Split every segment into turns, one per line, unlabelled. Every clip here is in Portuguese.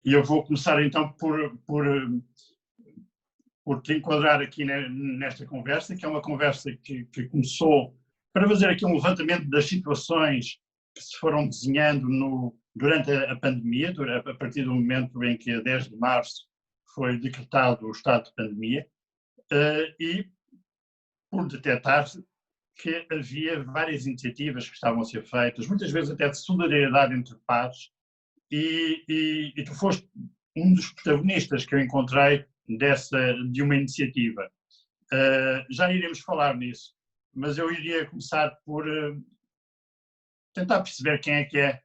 E eu vou começar então por te enquadrar aqui nesta conversa, que é uma conversa que começou para fazer aqui um levantamento das situações que se foram desenhando durante a pandemia, a partir do momento em que, a 10 de março, foi decretado o estado de pandemia, e por detectar-se que havia várias iniciativas que estavam a ser feitas, muitas vezes até de solidariedade entre pares, e tu foste um dos protagonistas que eu encontrei de uma iniciativa. Já iremos falar nisso, mas eu iria começar por tentar perceber quem é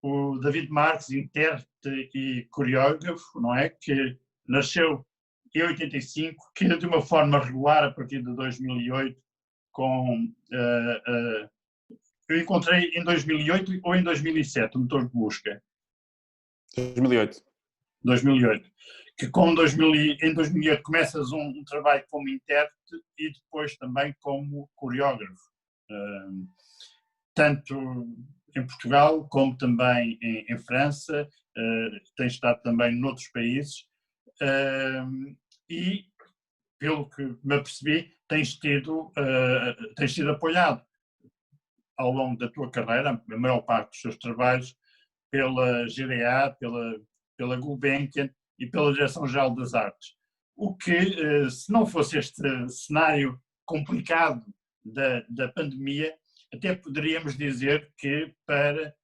o David Marques, intérprete e coreógrafo, não é? Que nasceu em 85, que de uma forma regular a partir de 2008, eu encontrei em 2008 ou em 2007, o motor de busca.
2008.
2008. Que em 2008 começas um trabalho como intérprete e depois também como coreógrafo. Tanto em Portugal como também em França, tens estado também noutros países, e, pelo que me apercebi, tens sido apoiado ao longo da tua carreira, a maior parte dos teus trabalhos, pela GDA, pela Gulbenkian e pela Direção-Geral das Artes. O que, se não fosse este cenário complicado da pandemia, até poderíamos dizer que para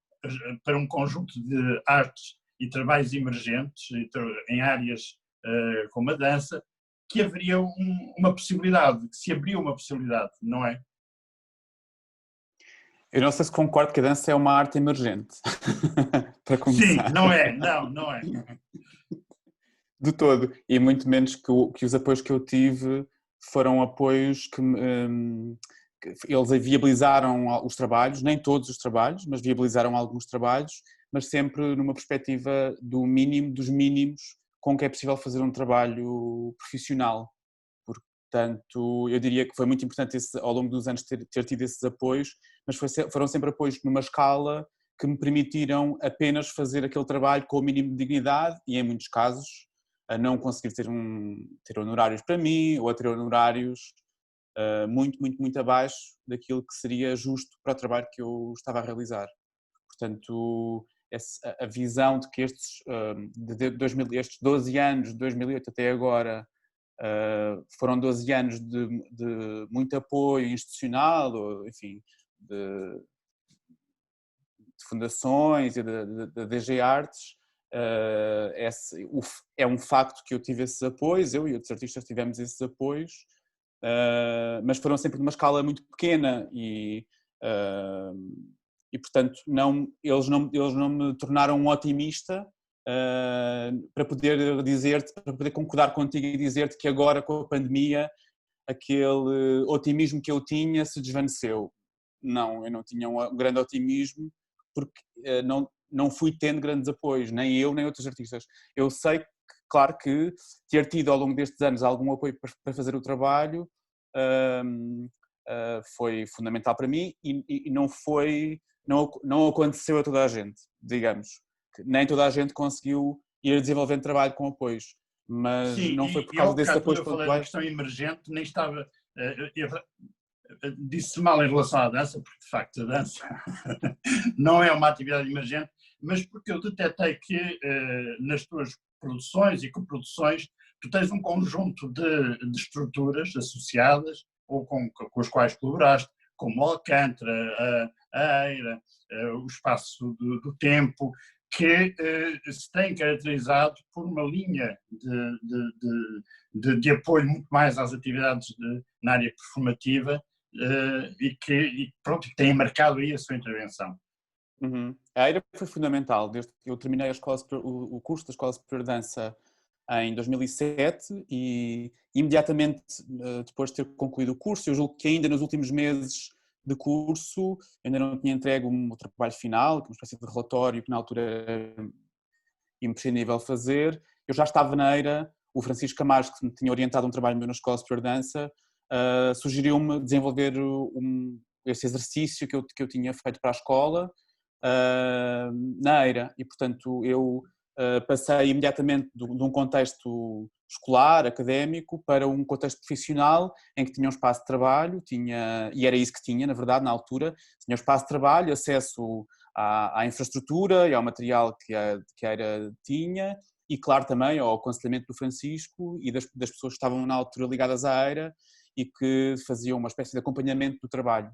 um conjunto de artes e trabalhos emergentes em áreas como a dança, que haveria uma possibilidade, que se abriu uma possibilidade, não é?
Eu não sei se concordo que a dança é uma arte emergente, para começar.
Sim, não é, não é.
De todo, e muito menos que os apoios que eu tive foram apoios que eles viabilizaram os trabalhos, nem todos os trabalhos, mas viabilizaram alguns trabalhos, mas sempre numa perspectiva do mínimo dos mínimos com que é possível fazer um trabalho profissional. Portanto, eu diria que foi muito importante ao longo dos anos ter tido esses apoios, mas foram sempre apoios numa escala que me permitiram apenas fazer aquele trabalho com o mínimo de dignidade e, em muitos casos, a não conseguir ter honorários para mim ou a ter honorários muito abaixo daquilo que seria justo para o trabalho que eu estava a realizar. Portanto, a visão de que estes 12 anos, de 2008 até agora, foram 12 anos de muito apoio institucional, ou, enfim, de fundações e da DG Artes, é um facto que eu tive esses apoios, eu e outros artistas tivemos esses apoios, mas foram sempre de uma escala muito pequena e portanto eles não me tornaram um otimista para poder concordar contigo e dizer-te que agora com a pandemia aquele otimismo que eu tinha se desvaneceu. Não, eu não tinha um grande otimismo porque não fui tendo grandes apoios, nem eu nem outros artistas. Eu sei que, claro que ter tido ao longo destes anos algum apoio para fazer o trabalho foi fundamental para mim e não aconteceu a toda a gente, digamos. Nem toda a gente conseguiu ir desenvolvendo trabalho com apoios, mas
sim,
não foi por causa desses apoios
pontuais. Eu falei da questão emergente, nem estava... disse mal em relação à dança, porque de facto a dança não é uma atividade emergente, mas porque eu detectei que nas tuas produções e coproduções tu tens um conjunto de estruturas associadas ou com as quais colaboraste, como o Alcântara, a Eira, o Espaço do Tempo, que se tem caracterizado por uma linha de apoio muito mais às atividades na área performativa e que tem marcado aí a sua intervenção.
Uhum. A EIRA foi fundamental, desde que eu terminei o curso da Escola Superior de Dança em 2007 e imediatamente depois de ter concluído o curso, eu julgo que ainda nos últimos meses de curso, ainda não tinha entregue o trabalho final, que é uma espécie de relatório que na altura era imprescindível fazer, eu já estava na EIRA, o Francisco Camacho, que me tinha orientado um trabalho meu na Escola Superior de Dança, sugeriu-me desenvolver esse exercício que eu tinha feito para a escola, na EIRA, e portanto eu passei imediatamente de um contexto escolar, académico, para um contexto profissional em que tinha um espaço de trabalho, e era isso que tinha, na verdade, na altura, tinha um espaço de trabalho, acesso à infraestrutura e ao material que a EIRA tinha, e claro também ao aconselhamento do Francisco e das pessoas que estavam na altura ligadas à EIRA e que faziam uma espécie de acompanhamento do trabalho.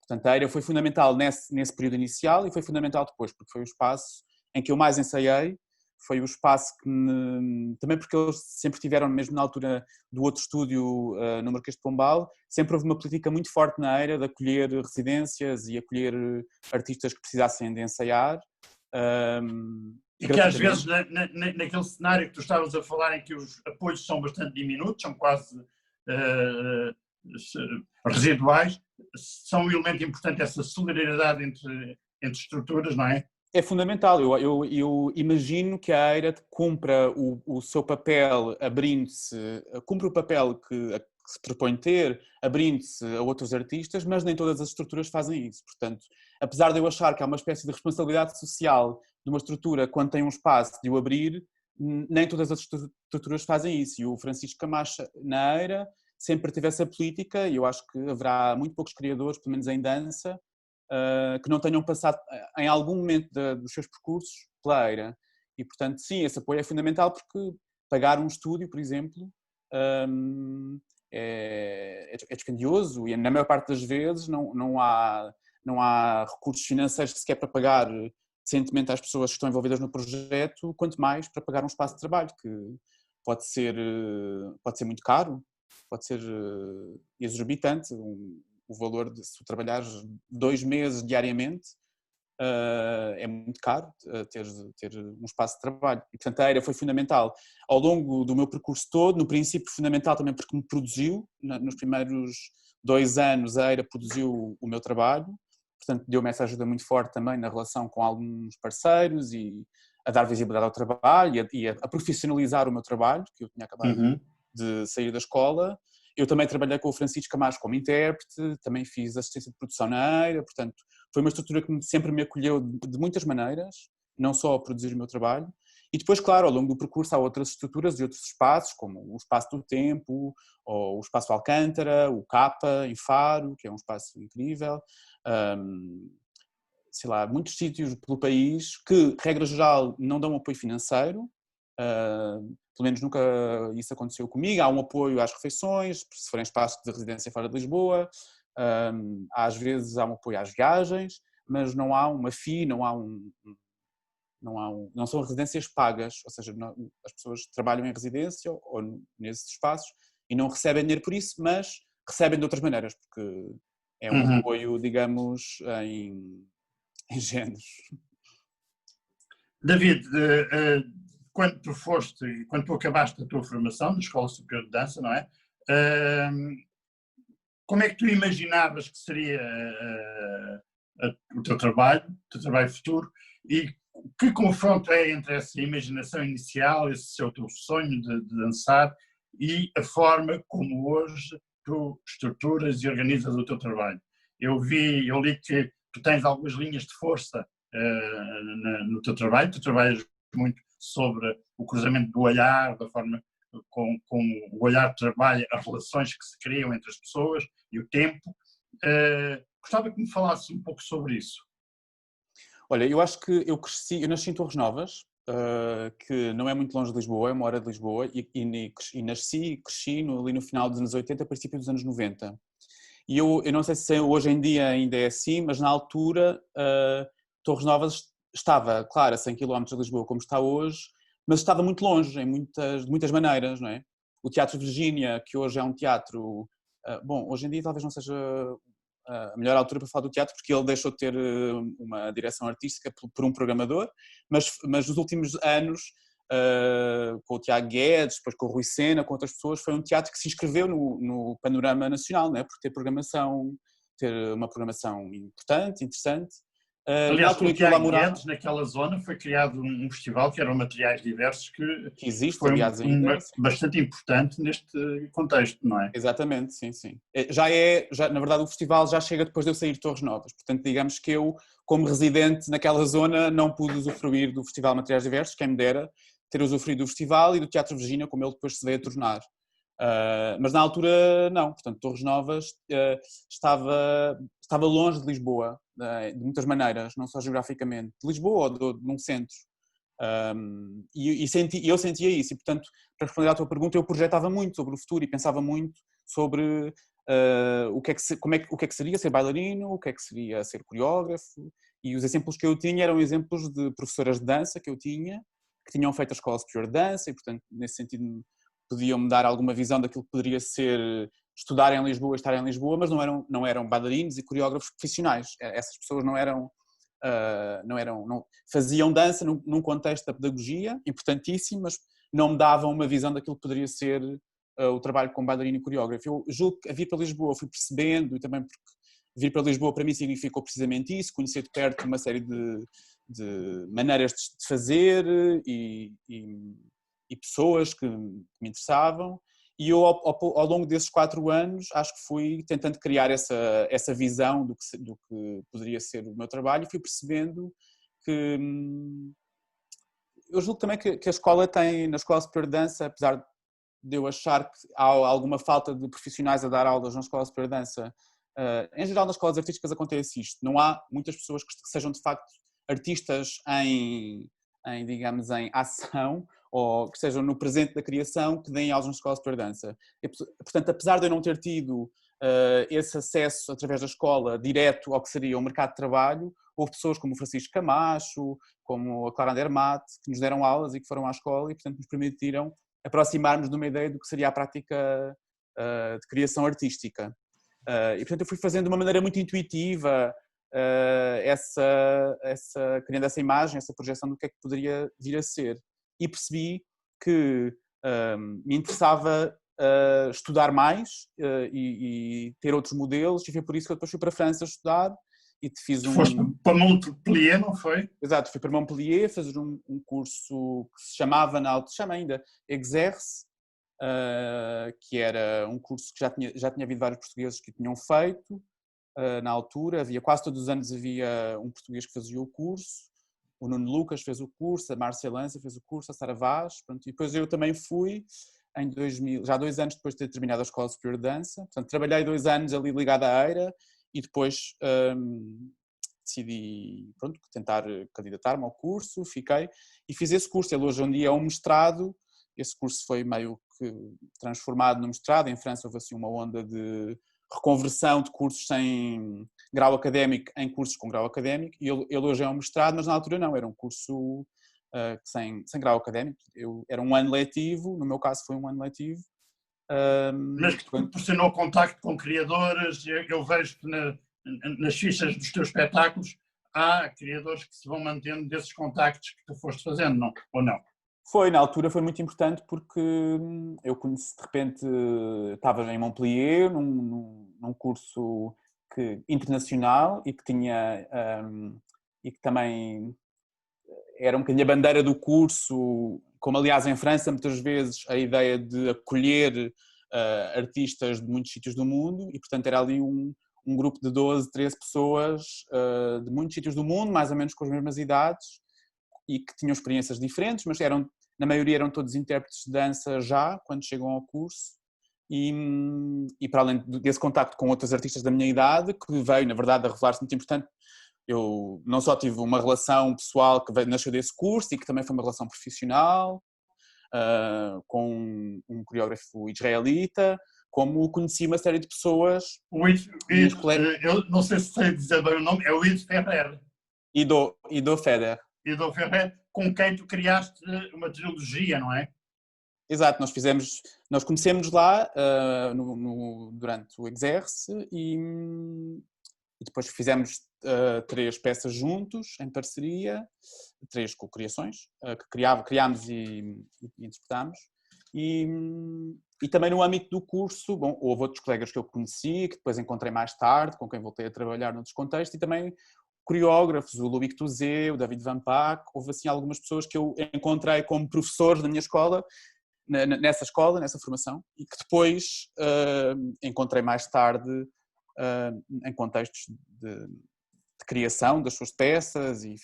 Portanto, a EIRA foi fundamental nesse período inicial e foi fundamental depois, porque foi o espaço em que eu mais ensaiei, foi o espaço que também porque eles sempre tiveram, mesmo na altura do outro estúdio no Marquês de Pombal, sempre houve uma política muito forte na EIRA de acolher residências e acolher artistas que precisassem de ensaiar.
E que às vezes naquele cenário que tu estavas a falar, em que os apoios são bastante diminutos, são quase residuais, são um elemento importante essa solidariedade entre estruturas, não é?
É fundamental. Eu imagino que a EIRA cumpra o seu papel cumpre o papel que se propõe ter, abrindo-se a outros artistas, mas nem todas as estruturas fazem isso. Portanto, apesar de eu achar que há uma espécie de responsabilidade social de uma estrutura quando tem um espaço de o abrir, nem todas as estruturas fazem isso. E o Francisco Camacho, na EIRA, sempre teve essa política, e eu acho que haverá muito poucos criadores, pelo menos em dança, que não tenham passado em algum momento dos seus percursos pela EIRA. E, portanto, sim, esse apoio é fundamental, porque pagar um estúdio, por exemplo, é dispendioso e, na maior parte das vezes, não há recursos financeiros sequer para pagar decentemente às pessoas que estão envolvidas no projeto, quanto mais para pagar um espaço de trabalho, que pode ser muito caro, pode ser exorbitante. O valor de, se tu trabalhares 2 meses diariamente, é muito caro ter um espaço de trabalho. E, portanto, a EIRA foi fundamental ao longo do meu percurso todo, no princípio fundamental também porque me produziu, nos primeiros 2 anos a EIRA produziu o meu trabalho, portanto deu-me essa ajuda muito forte também na relação com alguns parceiros e a dar visibilidade ao trabalho e a profissionalizar o meu trabalho, que eu tinha acabado de sair da escola. Eu também trabalhei com o Francisco Camacho como intérprete, também fiz assistência de produção na EIRA, portanto foi uma estrutura que sempre me acolheu de muitas maneiras, não só a produzir o meu trabalho. E depois, claro, ao longo do percurso há outras estruturas e outros espaços, como o Espaço do Tempo, ou o Espaço Alcântara, o Capa, em Faro, que é um espaço incrível. Sei lá, muitos sítios pelo país que, regra geral, não dão apoio financeiro, pelo menos nunca isso aconteceu comigo. Há um apoio às refeições, se forem espaços de residência fora de Lisboa, às vezes há um apoio às viagens, mas não há uma FII, não são residências pagas, ou seja, as pessoas trabalham em residência ou nesses espaços e não recebem dinheiro por isso, mas recebem de outras maneiras, porque é um apoio, digamos, em géneros.
David, quando tu acabaste a tua formação na Escola Superior de Dança, não é? Como é que tu imaginavas que seria o teu trabalho futuro, e que confronto é entre essa imaginação inicial, esse teu sonho de dançar, e a forma como hoje tu estruturas e organizas o teu trabalho? Eu li que tu tens algumas linhas de força no teu trabalho, tu trabalhas muito sobre o cruzamento do olhar, da forma como o olhar trabalha as relações que se criam entre as pessoas e o tempo. Gostava que me falasse um pouco sobre isso.
Olha, eu acho que eu nasci em Torres Novas, que não é muito longe de Lisboa, é uma hora de Lisboa, e nasci e cresci ali no final dos anos 80, princípio dos anos 90. E eu não sei se hoje em dia ainda é assim, mas na altura Torres Novas estava, claro, a 100 km de Lisboa como está hoje, mas estava muito longe de muitas maneiras, não é? O Teatro Virgínia, que hoje é um teatro... bom, hoje em dia talvez não seja a melhor altura para falar do teatro, porque ele deixou de ter uma direção artística por um programador, mas nos últimos anos, com o Tiago Guedes, depois com o Rui Sena, com outras pessoas, foi um teatro que se inscreveu no panorama nacional, não é? Por ter uma programação importante, interessante, Na
Aliás,
altura
no
que eu lá
Tiago
morava,
Guedes, naquela zona, foi criado um festival que eram materiais diversos, que
que existe,
foi
aliás, ainda,
bastante importante neste contexto, não é?
exatamente, sim, sim. Já, na verdade, o festival já chega depois de eu sair de Torres Novas, portanto, digamos que eu, como residente naquela zona, não pude usufruir do Festival Materiais Diversos, quem me dera ter usufruído do festival e do Teatro Virgínia, como ele depois se veio a tornar. Mas na altura, não, portanto, Torres Novas estava longe de Lisboa, de muitas maneiras, não só geograficamente, de Lisboa ou de um centro. Eu sentia isso e, portanto, para responder à tua pergunta, eu projetava muito sobre o futuro e pensava muito sobre o que é que seria ser bailarino, o que é que seria ser coreógrafo, e os exemplos que eu tinha eram exemplos de professoras de dança que eu tinha, que tinham feito a Escola Superior de Dança e, portanto, nesse sentido podiam-me dar alguma visão daquilo que poderia ser estudar em Lisboa, estar em Lisboa, mas não eram bailarinos e coreógrafos profissionais. Essas pessoas não faziam dança num contexto da pedagogia, importantíssimo, mas não me davam uma visão daquilo que poderia ser o trabalho como bailarino e coreógrafo. Eu julgo que a vir para Lisboa fui percebendo, e também porque vir para Lisboa para mim significou precisamente isso, conhecer de perto uma série de maneiras de fazer e pessoas que me interessavam. E eu, ao longo desses 4 anos, acho que fui tentando criar essa visão do que poderia ser o meu trabalho e fui percebendo que... Eu julgo também que a escola tem, na Escola Superior de Dança, apesar de eu achar que há alguma falta de profissionais a dar aulas na Escola Superior de Dança, em geral nas escolas artísticas acontece isto, não há muitas pessoas que sejam de facto artistas digamos, em ação, ou que estejam no presente da criação, que deem aulas na Escola Superior de Dança. E, portanto, apesar de eu não ter tido esse acesso através da escola direto ao que seria o mercado de trabalho, houve pessoas como o Francisco Camacho, como a Clara Andermatt, que nos deram aulas e que foram à escola e, portanto, nos permitiram aproximarmos de uma ideia do que seria a prática de criação artística. E, portanto, eu fui fazendo de uma maneira muito intuitiva criando essa imagem, essa projeção do que é que poderia vir a ser. E percebi que me interessava estudar mais e ter outros modelos, e foi por isso que eu depois fui para a França estudar e fiz
Tu foste para Montpellier, não foi?
Exato, fui para Montpellier fazer um curso que se chamava, chama ainda, Exerce, que era um curso que já tinha havido vários portugueses que tinham feito na altura, quase todos os anos havia um português que fazia o curso, o Nuno Lucas fez o curso, a Márcia Lança fez o curso, a Sara Vaz, pronto, e depois eu também fui, em 2000, já 2 anos depois de ter terminado a Escola Superior de Dança, portanto trabalhei 2 anos ali ligado à EIRA e depois decidi, pronto, tentar candidatar-me ao curso, fiquei e fiz esse curso. Ele hoje em dia é um mestrado. Esse curso foi meio que transformado no mestrado. Em França houve assim uma onda de reconversão de cursos sem grau académico em cursos com grau académico, e ele hoje é um mestrado, mas na altura não, era um curso sem grau académico. Era um ano letivo, no meu caso foi um ano letivo.
Mas que te proporcionou contacto com criadores. Eu vejo que nas fichas dos teus espetáculos há criadores que se vão mantendo desses contactos que tu foste fazendo, não? Ou não?
Foi, na altura foi muito importante porque eu conheci, de repente, estava em Montpellier, num curso internacional e que tinha, e que também era um bocadinho a bandeira do curso, como aliás em França muitas vezes a ideia de acolher artistas de muitos sítios do mundo e portanto era ali um grupo de 12, 13 pessoas de muitos sítios do mundo, mais ou menos com as mesmas idades, e que tinham experiências diferentes, mas na maioria eram todos intérpretes de dança já, quando chegam ao curso, e para além desse contacto com outros artistas da minha idade, que veio, na verdade, a revelar-se muito importante, eu não só tive uma relação pessoal que nasceu desse curso e que também foi uma relação profissional, com um coreógrafo israelita, como conheci uma série de pessoas,
Eu não sei se sei dizer bem o nome, é o Ido Ferrer.
Ido Feder.
Ido Ferrer, com quem tu criaste uma trilogia, não é?
Exato, nós conhecemos lá durante o Exerce e depois fizemos 3 peças juntos, em parceria, 3 cocriações, que criámos e interpretámos. E também no âmbito do curso, bom, houve outros colegas que eu conheci, que depois encontrei mais tarde, com quem voltei a trabalhar noutros contextos, e também coreógrafos, o Loïc Touzé, o David Van Paak, houve assim algumas pessoas que eu encontrei como professores na minha escola, nessa escola, nessa formação, e que depois encontrei mais tarde em contextos de criação das suas peças e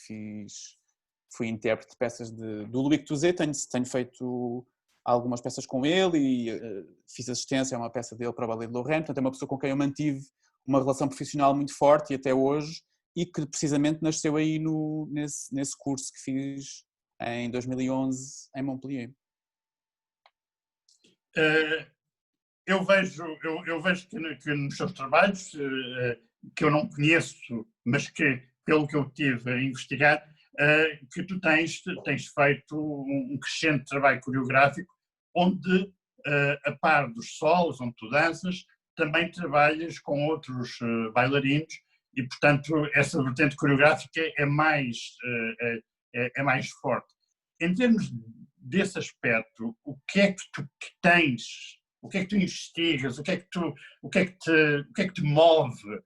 fui intérprete de peças do Loïc Touzé, tenho feito algumas peças com ele e fiz assistência a uma peça dele para o Ballet de Lorraine, portanto é uma pessoa com quem eu mantive uma relação profissional muito forte e até hoje, e que precisamente nasceu aí nesse curso que fiz em 2011 em Montpellier.
Eu vejo que nos seus trabalhos, que eu não conheço, mas que, pelo que eu tive a investigar, que tu tens feito um crescente trabalho coreográfico, onde, a par dos solos, onde tu danças, também trabalhas com outros bailarinos e, portanto, essa vertente coreográfica é mais forte. Em termos desse aspecto, o que é que tu tens, o que é que tu investigas, o que é que te move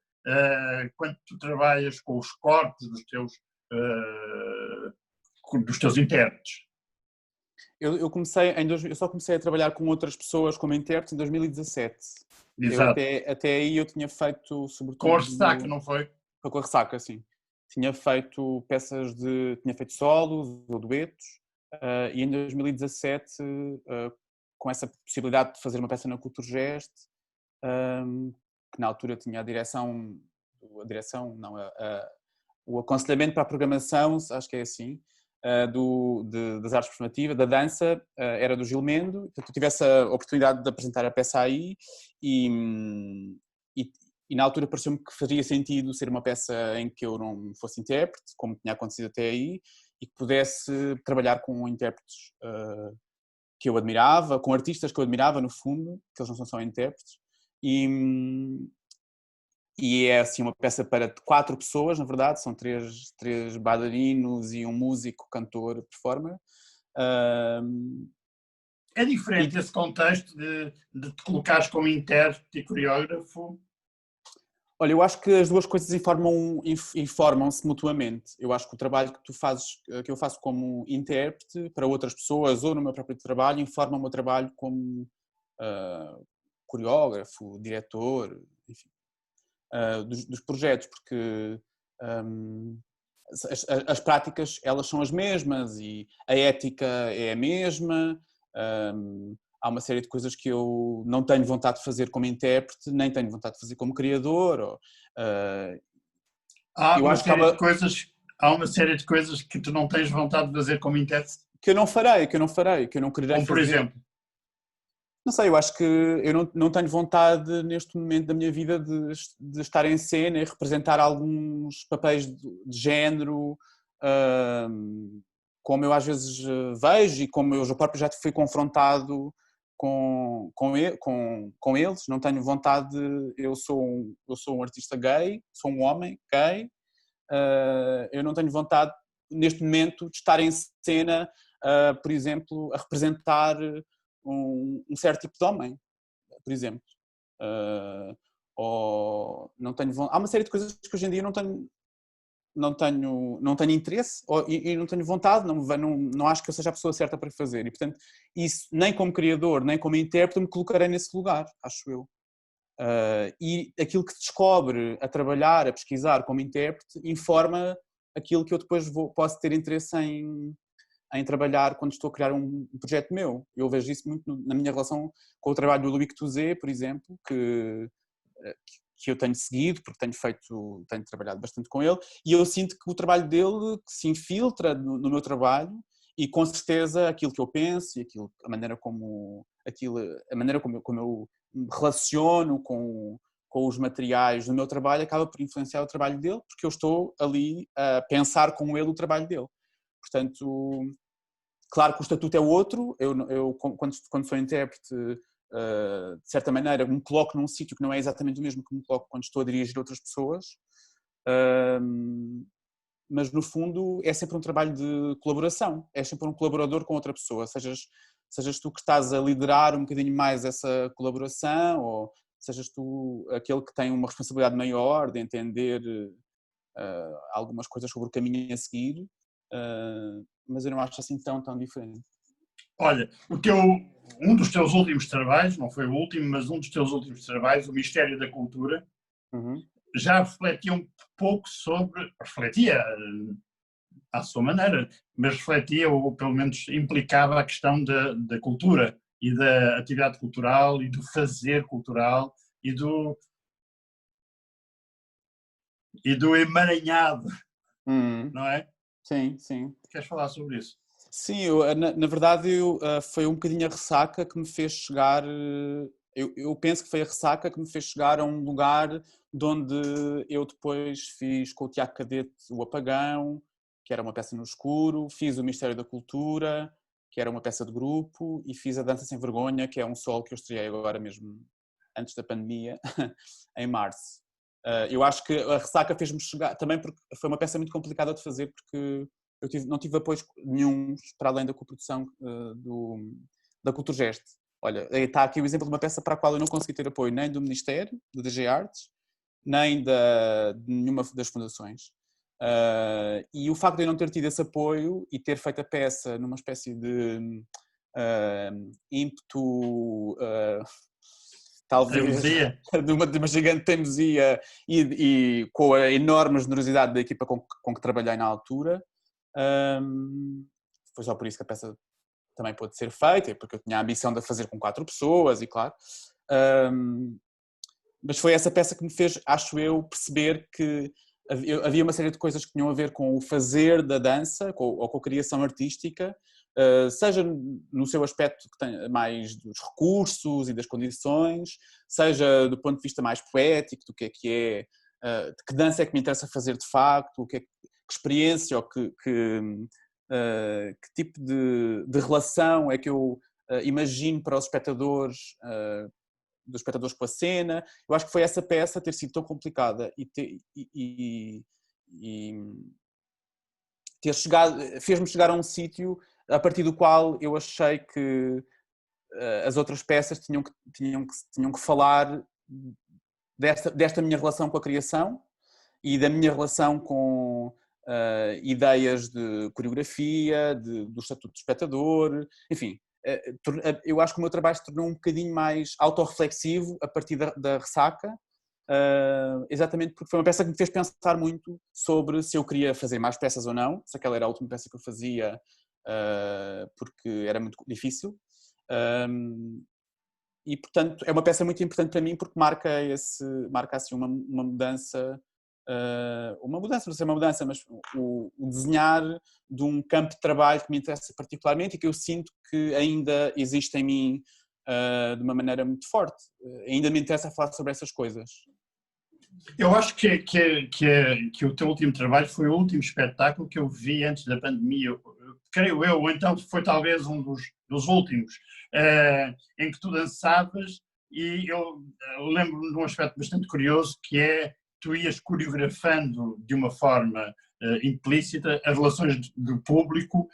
quando tu trabalhas com os corpos dos teus intérpretes?
Eu só comecei a trabalhar com outras pessoas como intérprete em 2017.
Exato.
Até aí eu tinha feito, sobretudo...
Com a Ressaca, não foi?
Foi com a Ressaca, sim. Tinha feito tinha feito solos ou duetos, e em 2017, com essa possibilidade de fazer uma peça na Culturgest, que na altura tinha o aconselhamento para a programação, acho que é assim, das artes performativas, da dança, era do Gil Mendo, portanto eu tive essa oportunidade de apresentar a peça aí e na altura pareceu-me que faria sentido ser uma peça em que eu não fosse intérprete, como tinha acontecido até aí, e que pudesse trabalhar com intérpretes que eu admirava, com artistas que eu admirava no fundo, que eles não são só intérpretes, e é assim uma peça para 4 pessoas, na verdade, são 3 bailarinos e um músico, cantor, performer.
É diferente esse contexto de te colocares como intérprete e coreógrafo?
Olha, eu acho que as duas coisas informam-se mutuamente. Eu acho que o trabalho que eu faço como intérprete para outras pessoas ou no meu próprio trabalho informa o meu trabalho como coreógrafo, diretor, enfim, dos projetos, porque as práticas elas são as mesmas e a ética é a mesma. Há uma série de coisas que eu não tenho vontade de fazer como intérprete, nem tenho vontade de fazer como criador.
Há uma série de coisas que tu não tens vontade de fazer como intérprete?
Que eu não farei, que eu não quererei
como
fazer.
Por exemplo?
Não sei, eu acho que eu não tenho vontade neste momento da minha vida de estar em cena e representar alguns papéis de género, como eu às vezes vejo e como eu próprio já fui confrontado com eles. Não tenho vontade, eu sou um artista gay, sou um homem gay, eu não tenho vontade neste momento de estar em cena, por exemplo, a representar um certo tipo de homem, por exemplo. Ou não tenho vontade. Há uma série de coisas que hoje em dia não tenho interesse e não tenho vontade, não acho que eu seja a pessoa certa para fazer. E, portanto, isso nem como criador, nem como intérprete me colocarei nesse lugar, acho eu. E aquilo que se descobre a trabalhar, a pesquisar como intérprete, informa aquilo que eu depois posso ter interesse em trabalhar quando estou a criar um projeto meu. Eu vejo isso muito na minha relação com o trabalho do Loïc Touzé, por exemplo, que eu tenho seguido, porque tenho trabalhado bastante com ele, e eu sinto que o trabalho dele se infiltra no meu trabalho, e com certeza aquilo que eu penso e a maneira como eu me relaciono com os materiais do meu trabalho acaba por influenciar o trabalho dele, porque eu estou ali a pensar com ele o trabalho dele. Portanto, claro que o estatuto é outro. Eu quando sou intérprete, de certa maneira, me coloco num sítio que não é exatamente o mesmo que me coloco quando estou a dirigir outras pessoas, mas no fundo é sempre um trabalho de colaboração, é sempre um colaborador com outra pessoa, sejas tu que estás a liderar um bocadinho mais essa colaboração, ou sejas tu aquele que tem uma responsabilidade maior de entender algumas coisas sobre o caminho a seguir, mas eu não acho assim tão diferente.
Olha, um dos teus últimos trabalhos, não foi o último, mas um dos teus últimos trabalhos, o Mistério da Cultura, já refletia um pouco refletia à sua maneira, mas refletia, ou pelo menos implicava a questão da cultura e da atividade cultural e do fazer cultural e do emaranhado, não é?
Sim, sim.
Queres falar sobre isso?
Sim, na verdade foi um bocadinho a ressaca que me fez chegar, eu penso que foi a ressaca que me fez chegar a um lugar de onde eu depois fiz com o Tiago Cadete o Apagão, que era uma peça no escuro, fiz o Mistério da Cultura, que era uma peça de grupo, e fiz a Dança Sem Vergonha, que é um solo que eu estreiei agora mesmo, antes da pandemia, em março. Eu acho que a ressaca fez-me chegar, também porque foi uma peça muito complicada de fazer, porque não tive apoio nenhum para além da coprodução da Culturgest. Olha, está aqui o exemplo de uma peça para a qual eu não consegui ter apoio nem do Ministério, do DG Artes, nem de nenhuma das fundações. E o facto de eu não ter tido esse apoio e ter feito a peça numa espécie de ímpetu, talvez, de uma gigante teimosia e com a enorme generosidade da equipa com que trabalhei na altura, foi só por isso que a peça também pôde ser feita, porque eu tinha a ambição de a fazer com 4 pessoas, e claro. Mas foi essa peça que me fez, acho eu, perceber que havia uma série de coisas que tinham a ver com o fazer da dança, ou com a criação artística, seja no seu aspecto que tem mais dos recursos e das condições, seja do ponto de vista mais poético, do que de que dança é que me interessa fazer de facto, que experiência ou que tipo de relação é que eu imagino para os espectadores, dos espectadores com a cena. Eu acho que foi essa peça ter sido tão complicada e ter chegado, fez-me chegar a um sítio a partir do qual eu achei que as outras peças tinham que falar desta minha relação com a criação e da minha relação com ideias de coreografia, do estatuto de espectador, enfim. Eu acho que o meu trabalho se tornou um bocadinho mais autorreflexivo a partir da ressaca, exatamente porque foi uma peça que me fez pensar muito sobre se eu queria fazer mais peças ou não, se aquela era a última peça que eu fazia, porque era muito difícil. E, portanto, é uma peça muito importante para mim porque marca assim, uma mudança, não sei uma mudança, mas o desenhar de um campo de trabalho que me interessa particularmente e que eu sinto que ainda existe em mim de uma maneira muito forte. Ainda me interessa falar sobre essas coisas.
Eu acho que o teu último trabalho foi o último espetáculo que eu vi antes da pandemia, creio eu, ou então foi talvez um dos últimos, em que tu dançavas, e eu lembro-me de um aspecto bastante curioso, que é tu ias coreografando de uma forma implícita as relações do público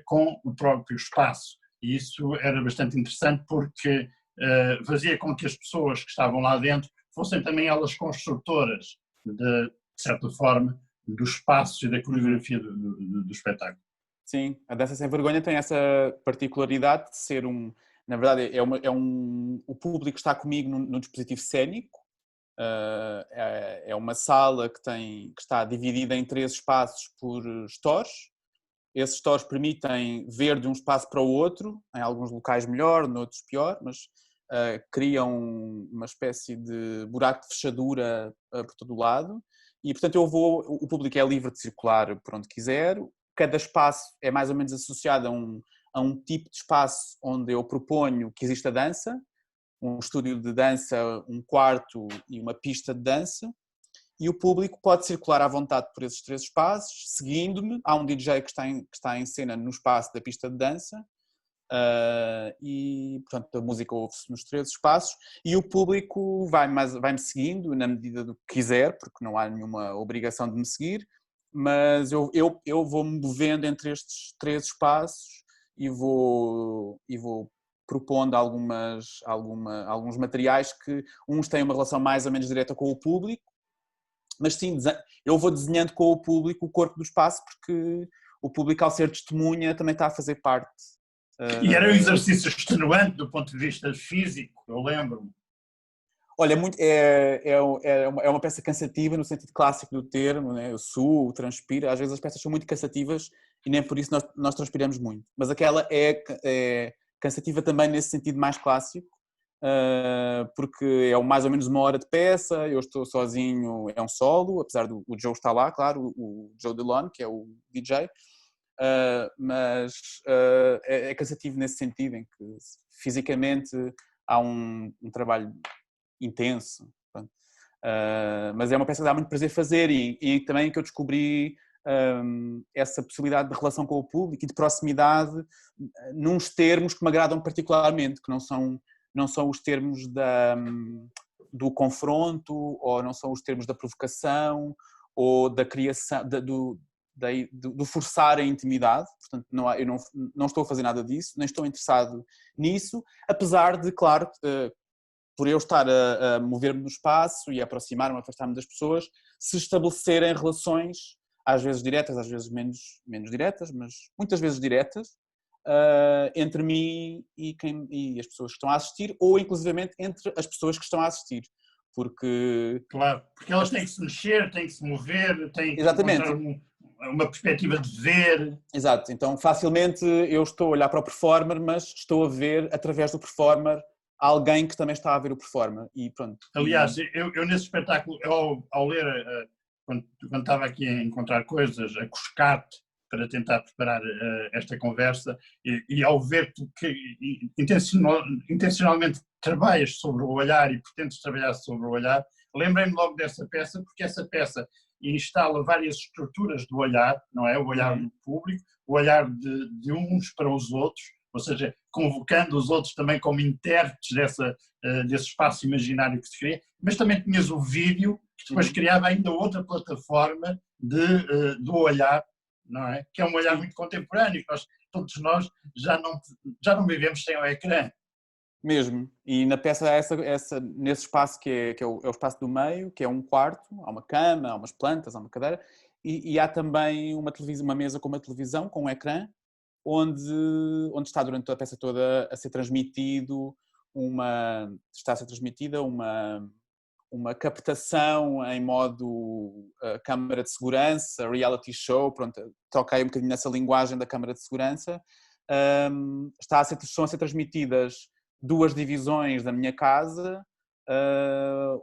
com o próprio espaço. E isso era bastante interessante porque fazia com que as pessoas que estavam lá dentro fossem também elas construtoras, de certa forma, do espaço e da coreografia do espetáculo.
Sim, a Dança Sem Vergonha tem essa particularidade de ser na verdade, o público está comigo no dispositivo cênico, é uma sala que está dividida em 3 espaços por stores. Esses stores permitem ver de um espaço para o outro, em alguns locais melhor, noutros pior, mas criam uma espécie de buraco de fechadura por todo o lado e, portanto, o público é livre de circular por onde quiser. Cada espaço é mais ou menos associado a um tipo de espaço onde eu proponho que exista dança, um estúdio de dança, um quarto e uma pista de dança, e o público pode circular à vontade por esses 3 espaços, seguindo-me. Há um DJ que está em cena no espaço da pista de dança, e, portanto, a música ouve-se nos 3 espaços, e o público vai-me seguindo na medida do que quiser, porque não há nenhuma obrigação de me seguir, mas eu vou-me movendo entre estes 3 espaços e vou propondo alguns materiais que uns têm uma relação mais ou menos direta com o público, mas sim, eu vou desenhando com o público o corpo do espaço, porque o público, ao ser testemunha, também está a fazer parte.
E era um exercício extenuante do ponto de vista físico, eu lembro-me.
Olha, é uma peça cansativa no sentido clássico do termo, né? Eu suo, transpiro, às vezes as peças são muito cansativas e nem por isso nós transpiramos muito. Mas aquela é cansativa também nesse sentido mais clássico, porque é mais ou menos uma hora de peça, eu estou sozinho, é um solo, apesar do o Joe estar lá, claro, o Joe Delon, que é o DJ, mas é cansativo nesse sentido, em que fisicamente há um trabalho intenso. Mas é uma peça que dá muito prazer fazer e também que eu descobri essa possibilidade de relação com o público e de proximidade nos termos que me agradam particularmente, que não são os termos do confronto, ou não são os termos da provocação ou da criação, do forçar a intimidade. Portanto, eu não estou a fazer nada disso, nem estou interessado nisso, apesar de, claro, por eu estar a mover-me no espaço e a aproximar-me, a afastar-me das pessoas, se estabelecerem relações, às vezes diretas, às vezes menos diretas, mas muitas vezes diretas, entre mim e as pessoas que estão a assistir, ou inclusivamente entre as pessoas que estão a assistir. Porque...
Claro, porque elas têm que se mexer, têm que se mover, têm que
Exatamente.
encontrar uma perspectiva de ver.
Exato, então facilmente eu estou a olhar para o performer, mas estou a ver através do performer alguém que também está a ver o performer e pronto.
Aliás, eu nesse espetáculo, ao ler, quando estava aqui a encontrar coisas, a cuscar-te para tentar preparar esta conversa, e ao ver que intencionalmente trabalhas sobre o olhar e pretendes trabalhar sobre o olhar, lembrei-me logo dessa peça, porque essa peça instala várias estruturas do olhar, não é? O olhar do público, o olhar de uns para os outros, ou seja, convocando os outros também como intérpretes desse espaço imaginário que se cria, mas também tinhas o vídeo, que depois criava ainda outra plataforma do olhar, não é? Que é um olhar muito contemporâneo, que todos nós já não vivemos sem o ecrã.
Mesmo, e na peça nesse espaço que é o espaço do meio, que é um quarto, há uma cama, há umas plantas, há uma cadeira, e há também uma mesa com uma televisão, com um ecrã, onde está durante a peça toda a ser transmitido está a ser transmitida uma captação em modo câmara de segurança, reality show, pronto, troquei um bocadinho nessa linguagem da câmara de segurança. Estão a ser transmitidas 2 divisões da minha casa,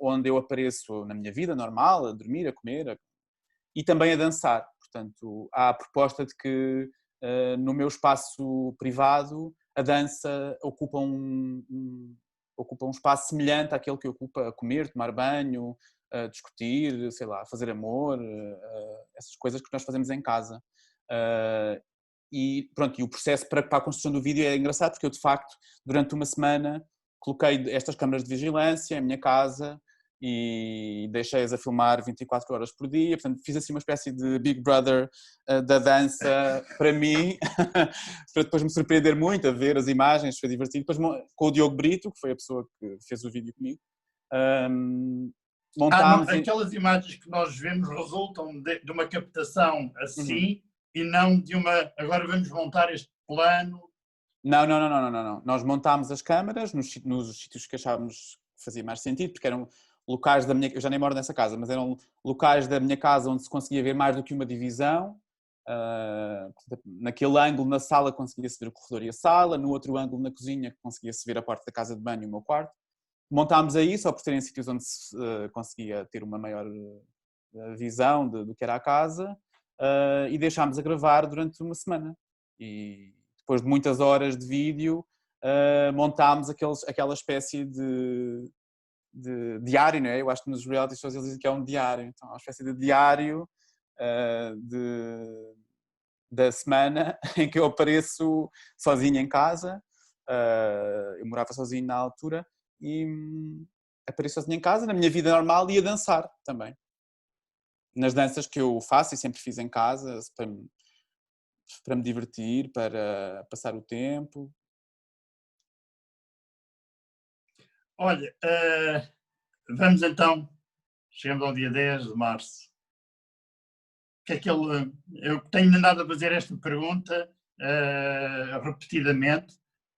onde eu apareço na minha vida normal, a dormir, a comer, e também a dançar. Portanto, há a proposta de que no meu espaço privado a dança ocupa um espaço semelhante àquele que ocupa a comer, tomar banho, discutir, sei lá, fazer amor, essas coisas que nós fazemos em casa. E pronto, e o processo para a construção do vídeo é engraçado, porque eu de facto durante uma semana coloquei estas câmaras de vigilância em minha casa e deixei-as a filmar 24 horas por dia, portanto fiz assim uma espécie de Big Brother da dança para mim, para depois me surpreender muito a ver as imagens, foi divertido. Depois com o Diogo Brito, que foi a pessoa que fez o vídeo comigo, montámos...
Aquelas imagens que nós vemos resultam de uma captação assim, e não de uma, agora vamos montar este plano.
Não. Nós montámos as câmaras nos sítios que achávamos que fazia mais sentido, porque eram locais da minha... Eu já nem moro nessa casa, mas eram locais da minha casa onde se conseguia ver mais do que uma divisão. Naquele ângulo na sala conseguia-se ver o corredor e a sala, no outro ângulo na cozinha conseguia-se ver a porta da casa de banho e o meu quarto. Montámos aí, só por terem sítios onde se conseguia ter uma maior visão do que era a casa, e deixámos a gravar durante uma semana. E depois de muitas horas de vídeo, montámos aquela espécie de diário, não é? Eu acho que nos reality shows eles dizem que é um diário, então é uma espécie de diário da semana em que eu apareço sozinho em casa. Eu morava sozinho na altura e apareço sozinho em casa, na minha vida normal, e a dançar também. Nas danças que eu faço e sempre fiz em casa, para me divertir, para passar o tempo.
Olha, vamos então chegamos ao dia 10 de março. O que é que ele... Eu tenho andado a fazer esta pergunta repetidamente,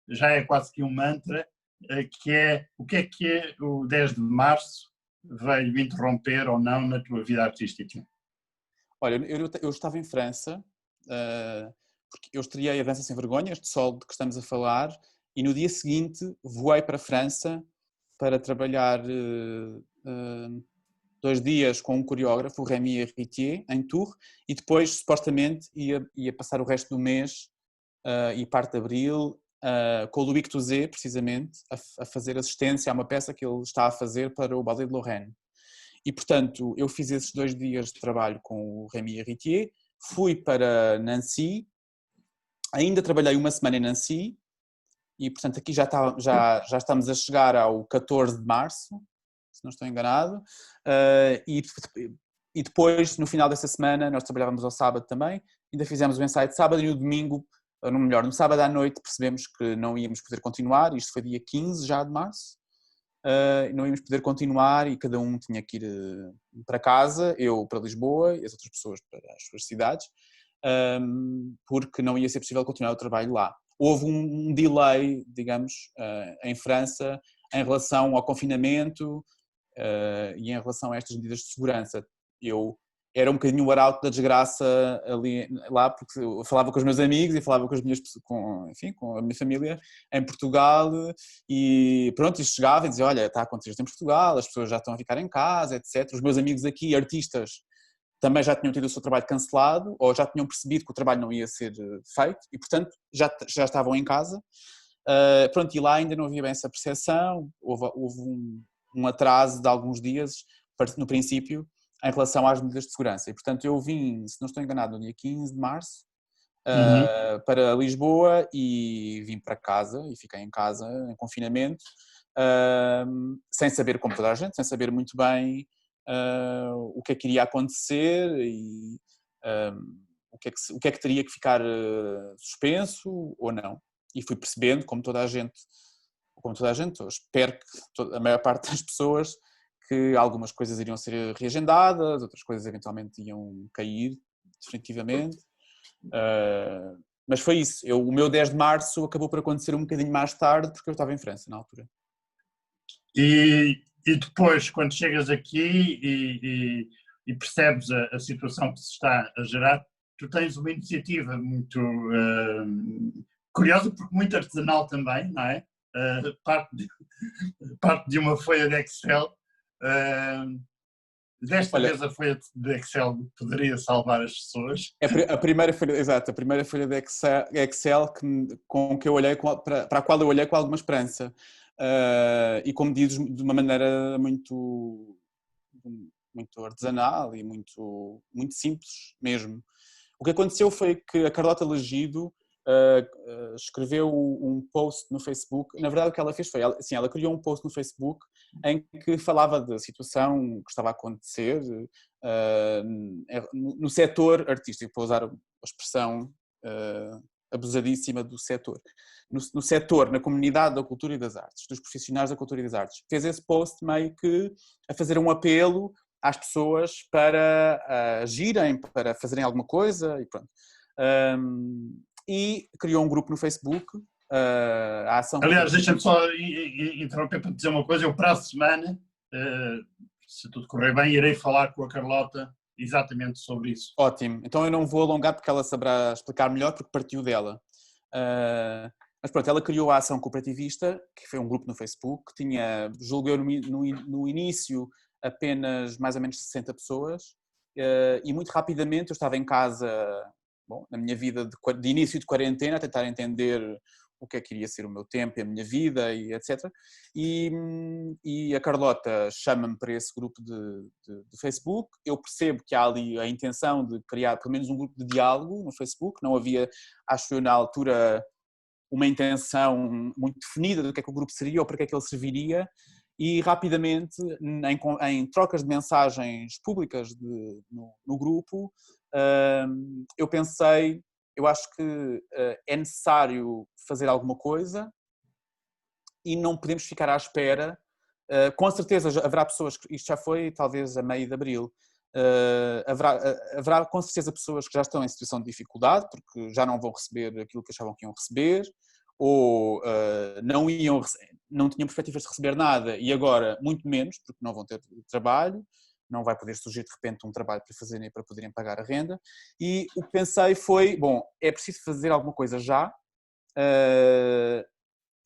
já é quase que um mantra, que é o que é o 10 de março veio interromper ou não na tua vida artística?
Olha, eu estava em França, porque eu estreiei a Dança Sem Vergonha, este solo de que estamos a falar, e no dia seguinte voei para a França para trabalhar 2 dias com um coreógrafo, o Rémi Héritier, em Tours, e depois, supostamente, ia passar o resto do mês e parte de abril com o Loïc Touzé, precisamente, a fazer assistência a uma peça que ele está a fazer para o Ballet de Lorraine. E, portanto, eu fiz esses 2 dias de trabalho com o Rémi Héritier, fui para Nancy, ainda trabalhei uma semana em Nancy, e, portanto, aqui já estamos a chegar ao 14 de março, se não estou enganado, e depois, no final dessa semana, nós trabalhávamos ao sábado também, ainda fizemos o ensaio de sábado e no domingo, ou melhor, no sábado à noite percebemos que não íamos poder continuar, isto foi dia 15 já de março, não íamos poder continuar e cada um tinha que ir para casa, eu para Lisboa e as outras pessoas para as suas cidades, porque não ia ser possível continuar o trabalho lá. Houve um delay, digamos, em França em relação ao confinamento e em relação a estas medidas de segurança. Eu era um bocadinho o arauto da desgraça ali, lá, porque eu falava com os meus amigos e falava com com a minha família em Portugal e pronto, isto chegava e dizia, olha, está a acontecer isto em Portugal, as pessoas já estão a ficar em casa, etc. Os meus amigos aqui, artistas, também já tinham tido o seu trabalho cancelado ou já tinham percebido que o trabalho não ia ser feito e, portanto, já estavam em casa. Pronto, e lá ainda não havia bem essa percepção, houve um atraso de alguns dias, no princípio, em relação às medidas de segurança. E, portanto, eu vim, se não estou enganado, no dia 15 de março, para Lisboa e vim para casa e fiquei em casa, em confinamento, sem saber, como toda a gente, sem saber muito bem o que é que iria acontecer e o que é que teria que ficar suspenso ou não. E fui percebendo, como toda a gente, eu espero que a maior parte das pessoas, que algumas coisas iriam ser reagendadas, outras coisas eventualmente iam cair definitivamente. Mas foi isso. O meu 10 de março acabou por acontecer um bocadinho mais tarde, porque eu estava em França na altura.
E depois, quando chegas aqui e percebes a situação que se está a gerar, tu tens uma iniciativa muito curiosa, porque muito artesanal também, não é? Parte de uma folha de Excel. Desta vez a folha de Excel poderia salvar as pessoas.
A primeira folha, exato, a primeira folha de Excel com que eu olhei, para a qual eu olhei com alguma esperança. E com medidas de uma maneira muito artesanal e muito simples mesmo. O que aconteceu foi que a Carlota Lagido escreveu um post no Facebook. Na verdade, o que ela fez foi, ela criou um post no Facebook em que falava da situação que estava a acontecer no setor artístico, para usar a expressão abusadíssima do setor. No setor, na comunidade da cultura e das artes, dos profissionais da cultura e das artes. Fez esse post meio que a fazer um apelo às pessoas para agirem, para fazerem alguma coisa e pronto. E criou um grupo no Facebook, a ação...
Aliás, deixa-me só interromper para dizer uma coisa. Eu, para a semana, se tudo correr bem, irei falar com a Carlota exatamente sobre isso.
Ótimo. Então eu não vou alongar porque ela saberá explicar melhor, porque partiu dela. Mas pronto, ela criou a Ação Cooperativista, que foi um grupo no Facebook, que tinha, julgo eu, no início, apenas mais ou menos 60 pessoas, e muito rapidamente eu estava em casa... Bom, na minha vida de início de quarentena, a tentar entender o que é que iria ser o meu tempo e a minha vida, e etc. E a Carlota chama-me para esse grupo de Facebook. Eu percebo que há ali a intenção de criar pelo menos um grupo de diálogo no Facebook. Não havia, acho eu, na altura, uma intenção muito definida do que é que o grupo seria ou para que é que ele serviria. E rapidamente, em trocas de mensagens públicas no grupo, eu pensei, eu acho que é necessário fazer alguma coisa e não podemos ficar à espera Com certeza haverá pessoas, isto já foi talvez a meio de abril, haverá com certeza pessoas que já estão em situação de dificuldade porque já não vão receber aquilo que achavam que iam receber, ou não tinham perspectivas de receber nada e agora muito menos, porque não vão ter trabalho, não vai poder surgir de repente um trabalho para fazerem para poderem pagar a renda. E o que pensei foi, bom, é preciso fazer alguma coisa já,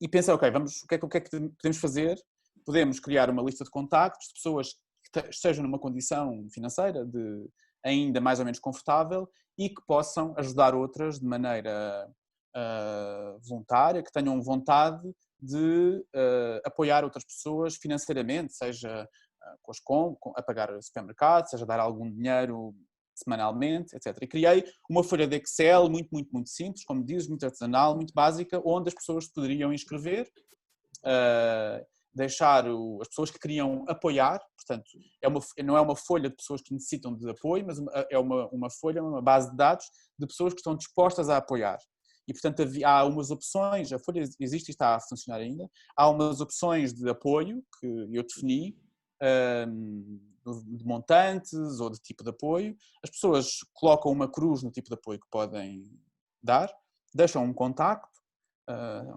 e pensei, ok, vamos, o que é que podemos fazer? Podemos criar uma lista de contactos de pessoas que estejam numa condição financeira ainda mais ou menos confortável e que possam ajudar outras de maneira voluntária, que tenham vontade de apoiar outras pessoas financeiramente, seja a pagar o supermercado, seja dar algum dinheiro semanalmente, etc. E criei uma folha de Excel muito, muito, muito simples, como dizes, muito artesanal, muito básica, onde as pessoas se poderiam inscrever, deixar as pessoas que queriam apoiar, portanto, não é uma folha de pessoas que necessitam de apoio, mas é uma folha, uma base de dados de pessoas que estão dispostas a apoiar. E, portanto, há umas opções, a folha existe e está a funcionar ainda, há umas opções de apoio que eu defini, de montantes ou de tipo de apoio. As pessoas colocam uma cruz no tipo de apoio que podem dar, deixam um contacto,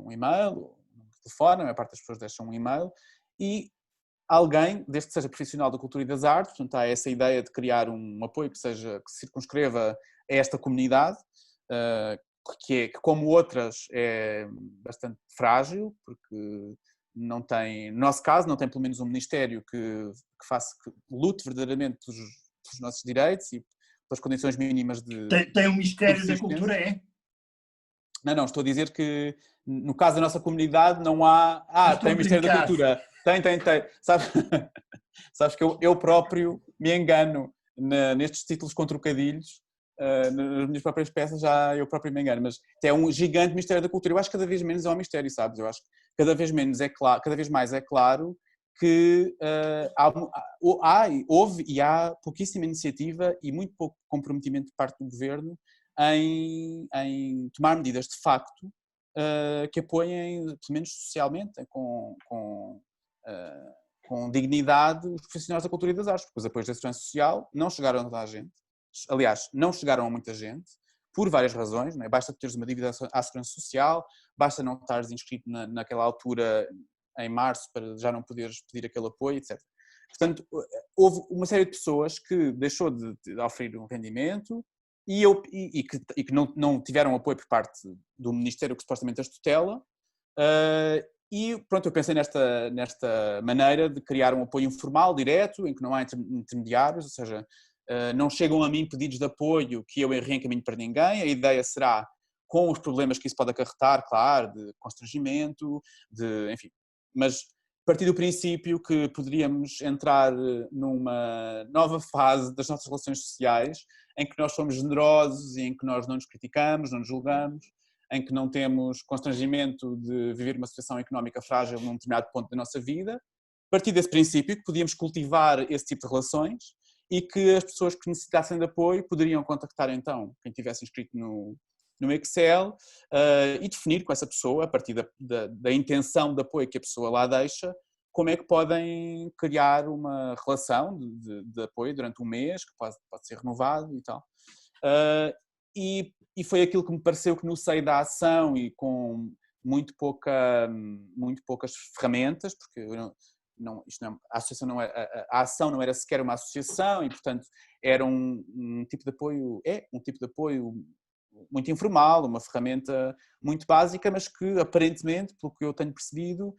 um e-mail, um telefone, a maior parte das pessoas deixam um e-mail e alguém, desde que seja profissional da cultura e das artes, portanto há essa ideia de criar um apoio que se circunscreva a esta comunidade, que como outras é bastante frágil, porque não tem, no nosso caso, não tem pelo menos um ministério que lute verdadeiramente pelos nossos direitos e pelas condições mínimas de
Tem um Ministério da
subsistência.
Cultura, é?
Não, estou a dizer que no caso da nossa comunidade não há... tem o Ministério da Cultura. Tem. Sabes que eu próprio me engano nestes títulos com trocadilhos, nas minhas próprias peças já eu próprio me engano, mas é um gigante Ministério da Cultura. Eu acho que cada vez menos é um mistério, sabes? Eu acho que cada vez mais é claro que houve e há pouquíssima iniciativa e muito pouco comprometimento de parte do governo em tomar medidas de facto que apoiem, pelo menos socialmente, com dignidade, os profissionais da cultura e das artes, porque os apoios da segurança social não chegaram a toda a gente, aliás, não chegaram a muita gente, por várias razões, não é? Basta teres uma dívida à segurança social, basta não estares inscrito naquela altura, em março, para já não poderes pedir aquele apoio, etc. Portanto, houve uma série de pessoas que deixou de oferir um rendimento e que não tiveram apoio por parte do Ministério que supostamente as tutela, e pronto, eu pensei nesta maneira de criar um apoio informal, direto, em que não há intermediários, ou seja, não chegam a mim pedidos de apoio que eu reencaminho para ninguém. A ideia será, com os problemas que isso pode acarretar, claro, de constrangimento, enfim, mas partir do princípio que poderíamos entrar numa nova fase das nossas relações sociais, em que nós somos generosos e em que nós não nos criticamos, não nos julgamos, em que não temos constrangimento de viver uma situação económica frágil num determinado ponto da nossa vida. Partir desse princípio que podíamos cultivar esse tipo de relações e que as pessoas que necessitassem de apoio poderiam contactar então quem tivesse inscrito no Excel e definir com essa pessoa, a partir da intenção de apoio que a pessoa lá deixa, como é que podem criar uma relação de apoio durante um mês, que pode ser renovado e tal. E foi aquilo que me pareceu que no seio da ação e com muito poucas ferramentas, porque a ação não era sequer uma associação e, portanto, era um tipo de apoio, muito informal, uma ferramenta muito básica, mas que aparentemente, pelo que eu tenho percebido...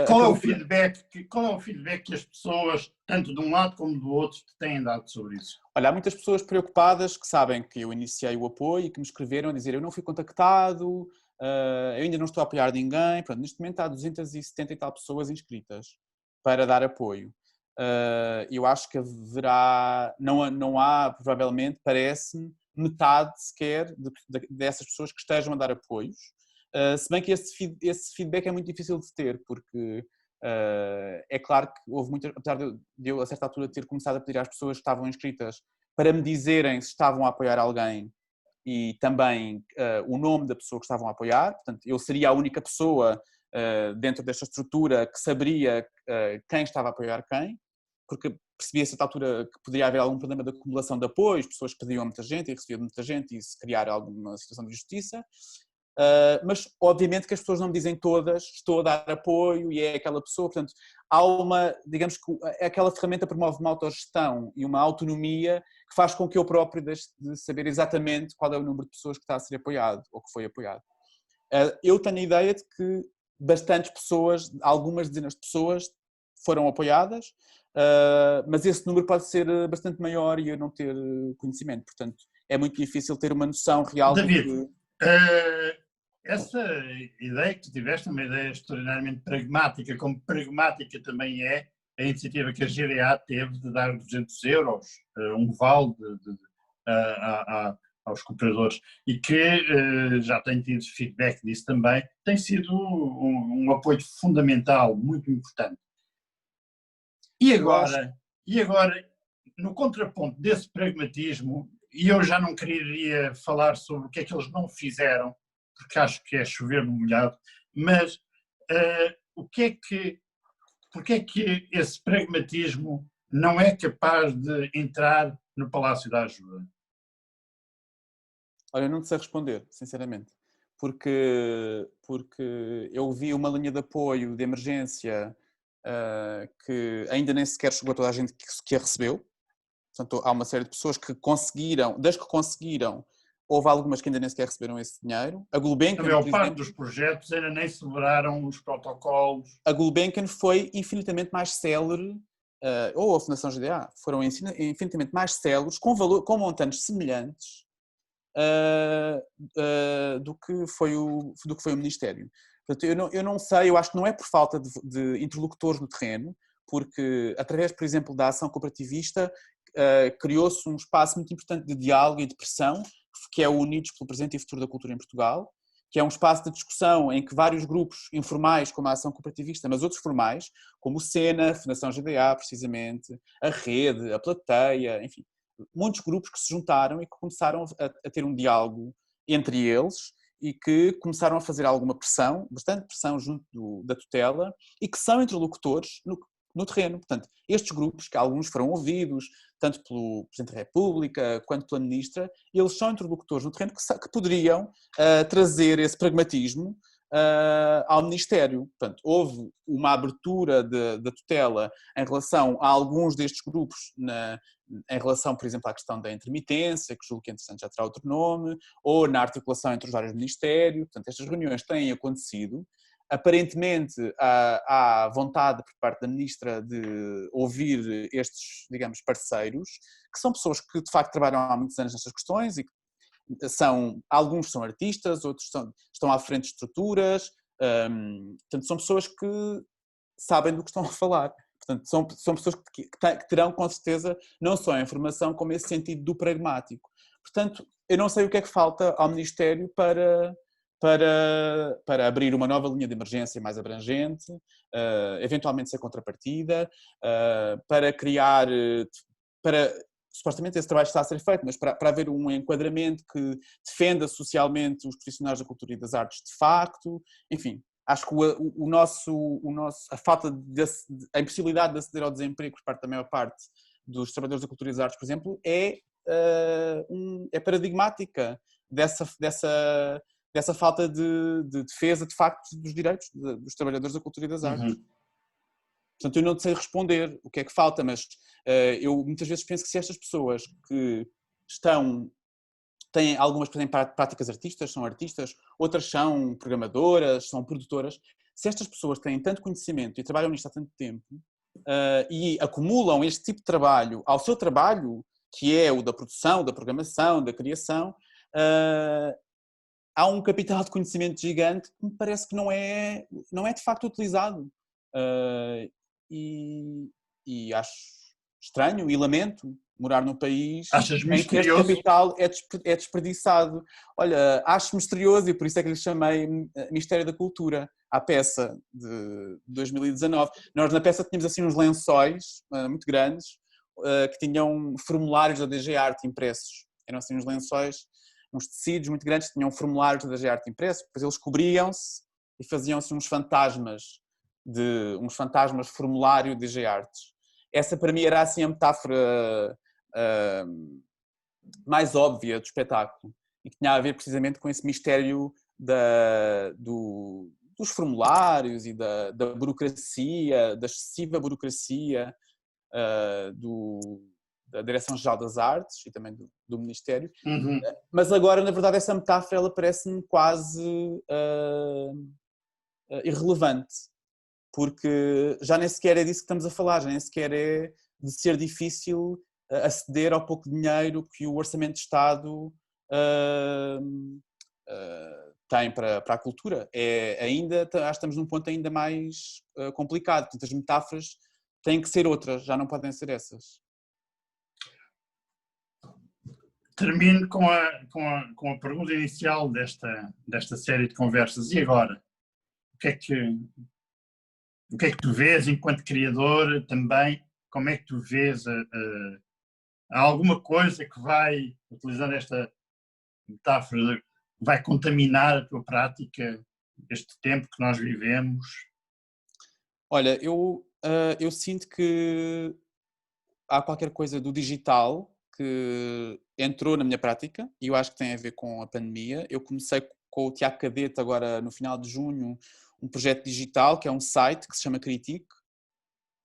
Qual é o feedback que as pessoas, tanto de um lado como do outro, te têm dado sobre isso?
Olha, há muitas pessoas preocupadas que sabem que eu iniciei o apoio e que me escreveram a dizer eu não fui contactado, eu ainda não estou a apoiar ninguém. Pronto, neste momento há 270 e tal pessoas inscritas para dar apoio. Eu acho que não há, provavelmente, parece-me, metade sequer dessas pessoas que estejam a dar apoios. Se bem que esse feedback é muito difícil de ter, porque é claro que houve muitas, apesar de eu a certa altura ter começado a pedir às pessoas que estavam inscritas para me dizerem se estavam a apoiar alguém e também o nome da pessoa que estavam a apoiar, portanto eu seria a única pessoa dentro desta estrutura que saberia quem estava a apoiar quem, porque percebia a certa altura que poderia haver algum problema de acumulação de apoios, pessoas pediam a muita gente e recebiam muita gente e se criar alguma situação de injustiça. Mas obviamente que as pessoas não me dizem todas, estou a dar apoio e é aquela pessoa, portanto há uma, digamos que aquela ferramenta promove uma autogestão e uma autonomia que faz com que eu próprio deixe de saber exatamente qual é o número de pessoas que está a ser apoiado ou que foi apoiado. Eu tenho a ideia de que bastantes pessoas, algumas dezenas de pessoas foram apoiadas, mas esse número pode ser bastante maior e eu não ter conhecimento, portanto é muito difícil ter uma noção real
David,
do que...
essa ideia que tu tiveste é uma ideia extraordinariamente pragmática, como pragmática também é a iniciativa que a GDA teve de dar 200 euros, um vale aos cooperadores, e que já tenho tido feedback disso também, tem sido um apoio fundamental, muito importante. E agora, no contraponto desse pragmatismo, e eu já não queria falar sobre o que é que eles não fizeram, porque acho que é chover no molhado, mas porque é que esse pragmatismo não é capaz de entrar no Palácio da Ajuda?
Olha, eu não te sei responder, sinceramente, porque eu vi uma linha de apoio de emergência que ainda nem sequer chegou a toda a gente que a recebeu. Portanto, há uma série de pessoas que conseguiram, das que conseguiram, houve algumas que ainda nem sequer receberam esse dinheiro. A Gulbenkian,
A maior parte dos projetos ainda nem celebraram os protocolos.
A Gulbenkian foi infinitamente mais célere, ou a Fundação GDA, foram infinitamente mais céleres, com montantes semelhantes do que foi o Ministério. Portanto, eu não sei, eu acho que não é por falta de interlocutores no terreno, porque através, por exemplo, da ação cooperativista, criou-se um espaço muito importante de diálogo e de pressão, que é o Unidos pelo Presente e Futuro da Cultura em Portugal, que é um espaço de discussão em que vários grupos informais, como a ação cooperativista, mas outros formais, como o SENA, a Fundação GDA, precisamente, a Rede, a Plateia, enfim, muitos grupos que se juntaram e que começaram a ter um diálogo entre eles e que começaram a fazer alguma pressão, bastante pressão junto da tutela, e que são interlocutores no terreno. Portanto, estes grupos, que alguns foram ouvidos, tanto pelo Presidente da República quanto pela Ministra, eles são interlocutores no terreno que poderiam trazer esse pragmatismo ao Ministério. Portanto, houve uma abertura da tutela em relação a alguns destes grupos, em relação, por exemplo, à questão da intermitência, que julgo que, entretanto, já terá outro nome, ou na articulação entre os vários ministérios. Portanto, estas reuniões têm acontecido. Aparentemente, há vontade por parte da Ministra de ouvir estes, digamos, parceiros, que são pessoas que, de facto, trabalham há muitos anos nestas questões e que alguns são artistas, outros estão à frente de estruturas, portanto, são pessoas que sabem do que estão a falar. Portanto, são pessoas que terão, com certeza, não só a informação, como esse sentido do pragmático. Portanto, eu não sei o que é que falta ao Ministério para abrir uma nova linha de emergência mais abrangente, eventualmente ser contrapartida, para criar... supostamente esse trabalho está a ser feito, mas para haver um enquadramento que defenda socialmente os profissionais da cultura e das artes de facto, enfim, acho que a falta a impossibilidade de aceder ao desemprego por parte da maior parte dos trabalhadores da cultura e das artes, por exemplo, é paradigmática dessa falta de defesa de facto dos direitos dos trabalhadores da cultura e das artes.
Uhum.
Portanto, eu não sei responder o que é que falta, mas eu muitas vezes penso que se estas pessoas que algumas têm práticas artistas, são artistas, outras são programadoras, são produtoras, se estas pessoas têm tanto conhecimento e trabalham nisto há tanto tempo e acumulam este tipo de trabalho ao seu trabalho, que é o da produção, da programação, da criação, há um capital de conhecimento gigante que me parece que não é de facto utilizado. E acho estranho e lamento morar num país em que este capital é desperdiçado. Olha, acho misterioso e por isso é que lhe chamei Ministério da Cultura, à peça de 2019. Nós na peça tínhamos assim uns lençóis muito grandes que tinham formulários da DG Arte impressos. Eram assim uns lençóis, uns tecidos muito grandes, tinham formulários da DG Arte impressos, depois eles cobriam-se e faziam-se uns fantasmas formulário de DG Artes. Essa para mim era assim a metáfora mais óbvia do espetáculo e que tinha a ver precisamente com esse mistério dos formulários e da burocracia, da excessiva burocracia da Direção-Geral das Artes e também do Ministério.
Uhum.
Mas agora, na verdade, essa metáfora ela parece-me quase irrelevante, porque já nem sequer é disso que estamos a falar, já nem sequer é de ser difícil aceder ao pouco dinheiro que o Orçamento de Estado tem para a cultura. Acho que estamos num ponto ainda mais complicado. Portanto, as metáforas têm que ser outras, já não podem ser essas.
Termino com a pergunta inicial desta série de conversas. E agora? O que é que tu vês enquanto criador também? Como é que tu vês há alguma coisa que vai, utilizando esta metáfora, vai contaminar a tua prática, este tempo que nós vivemos?
Olha, eu sinto que há qualquer coisa do digital que entrou na minha prática e eu acho que tem a ver com a pandemia. Eu comecei com o Tiago Cadete agora no final de junho um projeto digital que é um site que se chama Critique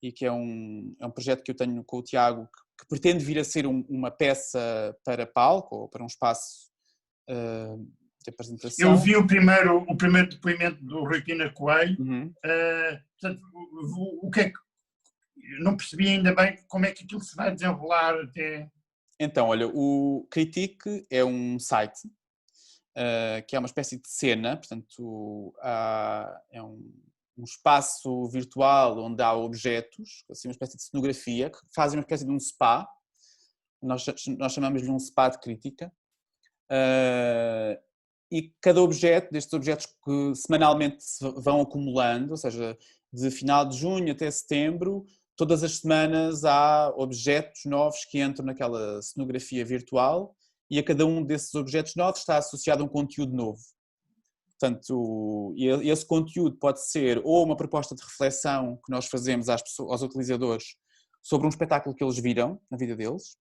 e que é um projeto que eu tenho com o Tiago que pretende vir a ser uma peça para palco ou para um espaço de apresentação.
Eu vi o primeiro depoimento do Rui Pina Coelho.
Uhum.
Portanto, o que é que não percebi ainda bem como é que aquilo se vai desenrolar até...
Então, olha, o Critique é um site que é uma espécie de cena, portanto, é um espaço virtual onde há objetos, assim, uma espécie de cenografia, que fazem uma espécie de um spa, nós chamamos-lhe um spa de crítica, e cada objeto, destes objetos que semanalmente se vão acumulando, ou seja, de final de junho até setembro, todas as semanas há objetos novos que entram naquela cenografia virtual e a cada um desses objetos novos está associado a um conteúdo novo. Portanto, esse conteúdo pode ser ou uma proposta de reflexão que nós fazemos aos utilizadores sobre um espetáculo que eles viram na vida deles.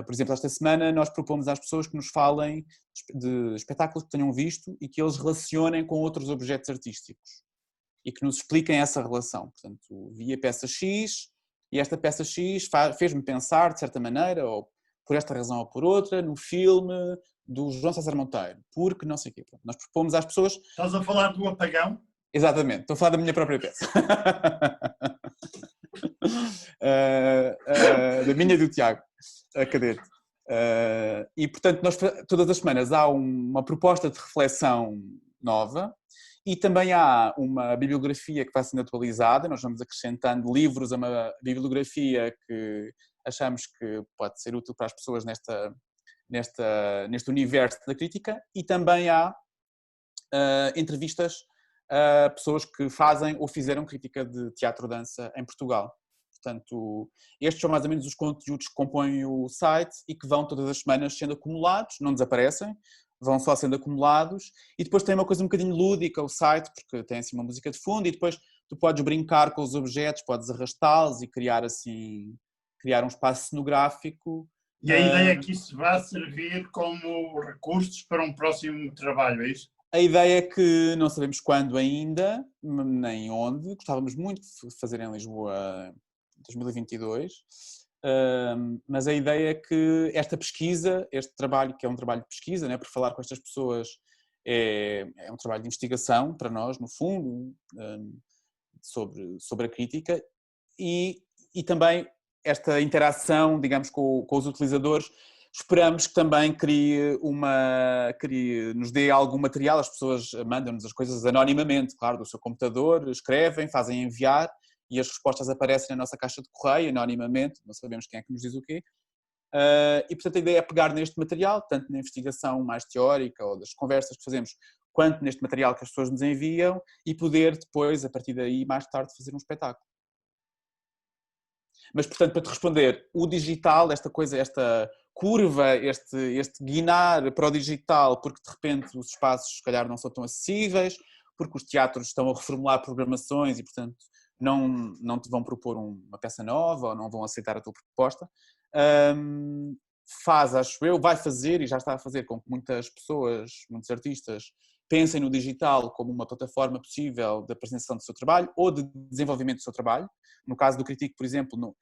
Por exemplo, esta semana nós propomos às pessoas que nos falem de espetáculos que tenham visto e que eles relacionem com outros objetos artísticos e que nos expliquem essa relação. Portanto, vi a peça X e esta peça X fez-me pensar, de certa maneira, ou por esta razão ou por outra, no filme do João César Monteiro, porque não sei o quê. Nós propomos às pessoas...
Estás a falar do Apagão?
Exatamente, estou a falar da minha própria peça. Da minha e do Tiago, a Cadete. E, portanto, nós todas as semanas há uma proposta de reflexão nova e também há uma bibliografia que vai sendo atualizada. Nós vamos acrescentando livros a uma bibliografia que achamos que pode ser útil para as pessoas neste universo da crítica, e também há entrevistas a pessoas que fazem ou fizeram crítica de teatro-dança em Portugal. Portanto, estes são mais ou menos os conteúdos que compõem o site e que vão todas as semanas sendo acumulados, não desaparecem, vão só sendo acumulados, e depois tem uma coisa um bocadinho lúdica o site, porque tem assim uma música de fundo e depois tu podes brincar com os objetos, podes arrastá-los e criar um espaço cenográfico.
E a ideia é que isso vá servir como recursos para um próximo trabalho, é isso?
A ideia é que não sabemos quando ainda, nem onde. Gostávamos muito de fazer em Lisboa em 2022, mas a ideia é que esta pesquisa, este trabalho, que é um trabalho de pesquisa, né, por falar com estas pessoas, é um trabalho de investigação para nós, no fundo, sobre a crítica, e também esta interação, digamos, com os utilizadores. Esperamos que também nos dê algum material. As pessoas mandam-nos as coisas anonimamente, claro, do seu computador, escrevem, fazem enviar e as respostas aparecem na nossa caixa de correio anonimamente, não sabemos quem é que nos diz o quê. E, portanto, a ideia é pegar neste material, tanto na investigação mais teórica ou das conversas que fazemos, quanto neste material que as pessoas nos enviam, e poder depois, a partir daí, mais tarde, fazer um espetáculo. Mas, portanto, para te responder, o digital, esta coisa, esta curva, este guinar para o digital, porque de repente os espaços, se calhar, não são tão acessíveis, porque os teatros estão a reformular programações e, portanto, não te vão propor uma peça nova ou não vão aceitar a tua proposta. Faz, acho eu, vai fazer e já está a fazer com que muitas pessoas, muitos artistas, pensem no digital como uma plataforma possível de apresentação do seu trabalho ou de desenvolvimento do seu trabalho. No caso do Critico, por exemplo,